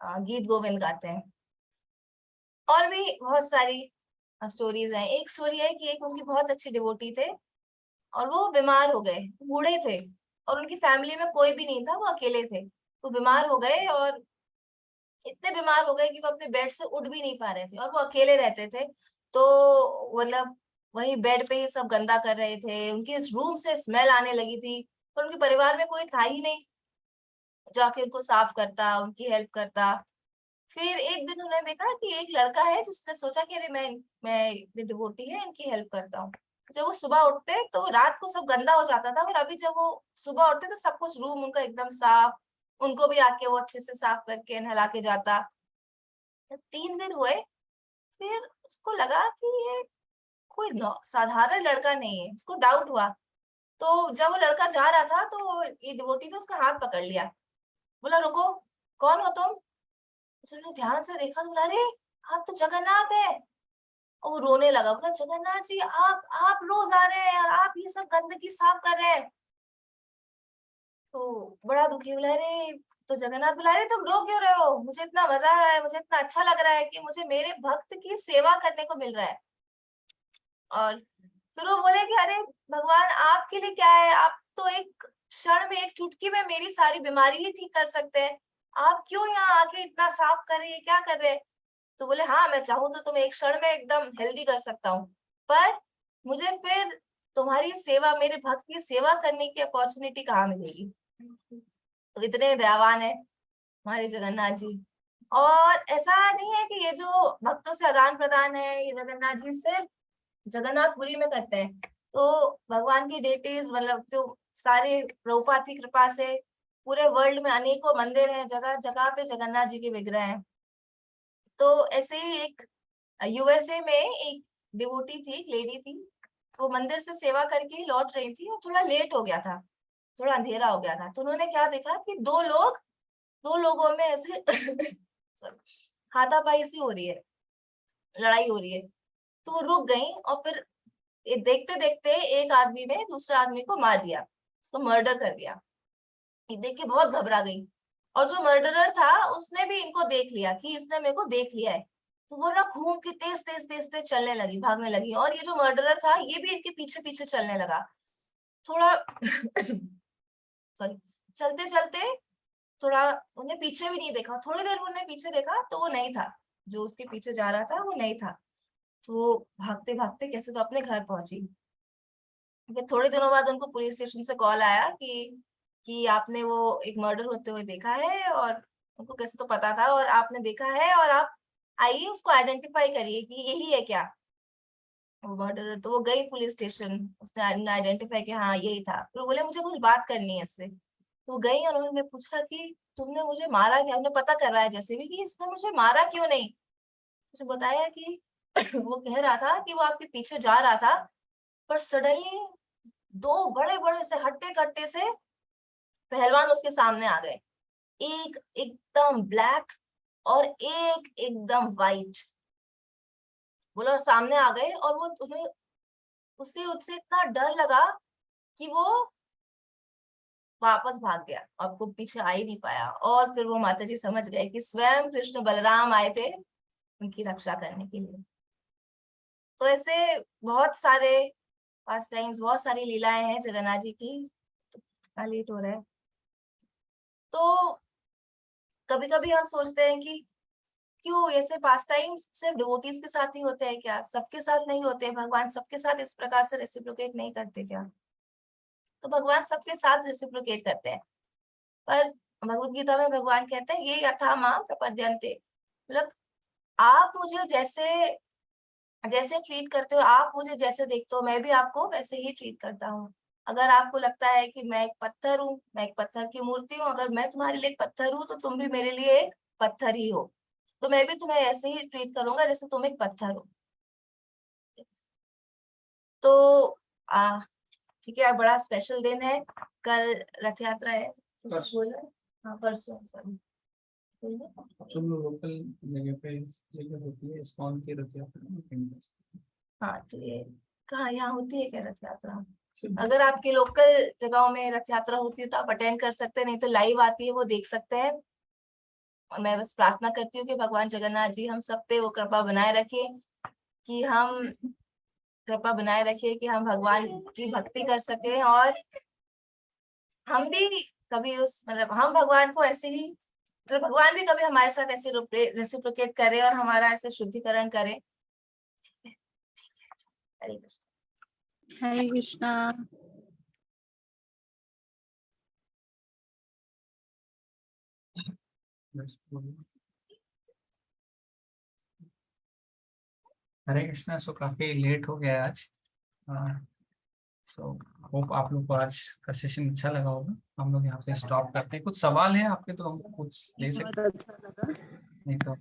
गीत गोविंद गाते हैं। और भी बहुत सारी स्टोरीज हैं। एक स्टोरी है कि एक उनकी बहुत अच्छे डिवोटी थे और वो बीमार हो गए, बूढ़े थे और उनकी फैमिली में कोई भी नहीं था, वो अकेले थे। तो बीमार हो गए और इतने बीमार हो गए कि वो अपने बेड से उठ भी नहीं पा रहे थे और वो अकेले रहते थे। तो मतलब वही बेड पे ही सब गंदा कर रहे थे, उनके रूम से स्मेल आने लगी थी, पर उनके परिवार में कोई था ही नहीं जाके उनको साफ करता, उनकी हेल्प करता। फिर एक दिन उन्होंने देखा कि एक लड़का है जिसने सोचा कि अरे मैं डिवोटी है इनकी हेल्प करता हूँ। जब वो सुबह उठते तो रात को सब गंदा हो जाता था, और अभी जब वो सुबह उठते तो सब कुछ रूम उनका एकदम साफ, उनको भी आके वो अच्छे से साफ करके नहला के जाता। 3 दिन हुए, फिर उसको लगा कि ये कोई साधारण लड़का नहीं है, उसको डाउट हुआ। तो जब वो लड़का जा रहा था तो ये डिवोटी ने उसका हाथ पकड़ लिया, बोला रुको कौन हो तुम। उसने ध्यान से देखा तो बोला अरे आप तो जगन्नाथ है। और वो रोने लगा, बोला जगन्नाथ जी आप रोज आ रहे हैं और आप ये सब गंदगी साफ कर रहे हैं। तो बड़ा दुखी, बोला अरे तो जगन्नाथ बोला अरे तुम रो क्यों रहे हो, मुझे इतना मजा आ रहा है, मुझे इतना अच्छा लग रहा है कि मुझे मेरे भक्त की सेवा करने को मिल रहा है। और फिर वो बोले कि अरे भगवान आपके लिए क्या है, आप तो एक क्षण में एक चुटकी में मेरी सारी बीमारी ही ठीक कर सकते हैं, आप क्यों यहाँ आके इतना साफ कर रहे हैं, क्या कर रहे हैं। तो बोले हाँ मैं चाहूँ तो तुम्हें एक क्षण में एकदम हेल्दी कर सकता हूँ, पर मुझे फिर तुम्हारी सेवा, मेरे भक्त की सेवा करने की अपॉर्चुनिटी कहाँ मिलेगी। तो इतने दयावान है हमारे जगन्नाथ जी। और ऐसा नहीं है कि ये जो भक्तों से आदान प्रदान है ये जगन्नाथ जी सिर्फ जगन्नाथपुरी में करते हैं, तो भगवान की डेटीज मतलब तो सारे प्रभुपाद की कृपा से पूरे वर्ल्ड में अनेकों मंदिर हैं, जगह जगह पे जगन्नाथ जी के विग्रह हैं। तो ऐसे ही एक यूएसए में एक डिवोटी थी, एक लेडी थी, वो मंदिर से सेवा करके लौट रही थी और थोड़ा लेट हो गया था, थोड़ा अंधेरा हो गया था। तो उन्होंने क्या देखा कि दो लोगों में ऐसे हाथापाई सी हो रही है, लड़ाई हो रही है। तो वो रुक गई और फिर देखते देखते एक आदमी ने दूसरे आदमी को मार दिया, उसको मर्डर कर दिया। ये देख के बहुत घबरा गई, और जो मर्डरर था उसने भी इनको देख लिया कि इसने मेरे को देख लिया है। तो वो ना घूम के तेज तेज तेज तेज चलने लगी, भागने लगी, और ये जो मर्डरर था ये भी इनके पीछे पीछे चलने लगा। थोड़ा सॉरी, चलते चलते थोड़ा उन्हें पीछे भी नहीं देखा, थोड़ी देर उन्हें पीछे देखा तो वो नहीं था, जो उसके पीछे जा रहा था वो नहीं था। तो भागते भागते कैसे तो अपने घर पहुंची। फिर थोड़े दिनों बाद उनको पुलिस स्टेशन से कॉल आया कि आपने वो एक मर्डर होते हुए देखा है, और उनको कैसे तो पता था, और आपने देखा है, और आप आइए उसको आइडेंटिफाई करिए कि यही है क्या वो मर्डर। तो वो गई पुलिस स्टेशन, उसने आइडेंटिफाई किया, हाँ यही था। फिर बोले मुझे कुछ बात करनी है इससे। तो वो गई और उन्होंने पूछा कि तुमने मुझे मारा क्या, हमने पता करवाया जैसे भी कि इसने मुझे मारा क्यों नहीं। मुझे बताया कि वो कह रहा था कि वो आपके पीछे जा रहा था, पर सडनली दो बड़े बड़े से हट्टे कट्टे से पहलवान उसके सामने आ गए, एक एकदम ब्लैक और एक एकदम वाइट। बोला और सामने आ गए, और वो तुम्हें उससे इतना डर लगा कि वो वापस भाग गया, आपको पीछे आ ही नहीं पाया। और फिर वो माताजी समझ गए कि स्वयं कृष्ण बलराम आए थे उनकी रक्षा करने के लिए। तो ऐसे बहुत सारे पास टाइम्स, बहुत सारी लीलाएं हैं जगन्नाथ जी की। तो लेट हो रहा है, तो कभी कभी हम सोचते हैं कि क्यों ऐसे पास टाइम सिर्फ डिवोटीज के साथ ही होते हैं क्या, सबके साथ नहीं होते? भगवान सबके साथ इस प्रकार से रेसिप्रोकेट नहीं करते क्या? तो भगवान सबके साथ रेसिप्रोकेट करते हैं, पर भगवत गीता में भगवान कहते हैं ये यथा मां प्रपद्यन्ते, मतलब आप मुझे जैसे जैसे ट्रीट करते हो, आप मुझे जैसे देखते हो, मैं भी आपको वैसे ही ट्रीट करता हूँ। अगर आपको लगता है कि मैं एक पत्थर हूँ, मैं एक पत्थर की मूर्ति हूँ, अगर मैं तुम्हारे लिए एक पत्थर हूँ तो तुम भी मेरे लिए एक पत्थर ही हो। तो मैं भी तुम्हें ऐसे ही ट्रीट करूंगा जैसे तुम एक पत्थर हो। तो आ ठीक है, बड़ा स्पेशल दिन है, कल रथ यात्रा है। परसों। बोला हाँ परसों, सॉरी सब लोकल जगह पे जगह होती है इस्कॉन की रथ यात्रा। हाँ, तो ये कहाँ यहाँ होती है क्या रथ यात्रा? सिर्फ अगर आपके लोकल जगहों में रथ यात्रा होती है तो आप अटेंड कर सकते हैं, नहीं तो लाइव आती है वो देख सकते हैं। और मैं बस प्रार्थना करती हूँ कि भगवान जगन्नाथ जी हम सब पे वो कृपा बनाए रखे, कि हम कृपा बनाए रखिए कि हम भगवान की भक्ति कर सके, और हम भी कभी उस मतलब हम भगवान को ऐसे ही, मतलब भगवान भी कभी हमारे साथ ऐसे रेसिप्रोकेट करे और हमारा ऐसे शुद्धिकरण करे। ठीक है, हरे कृष्ण। हरे कृष्णा। हरे कृष्णा। सो काफी लेट हो गया आज। सो होप आप लोग को आज का सेशन अच्छा लगा होगा। हम लोग यहाँ पे स्टॉप करते हैं। कुछ सवाल है आपके तो हम कुछ ले सकते बहुत अच्छा लगा। नहीं तो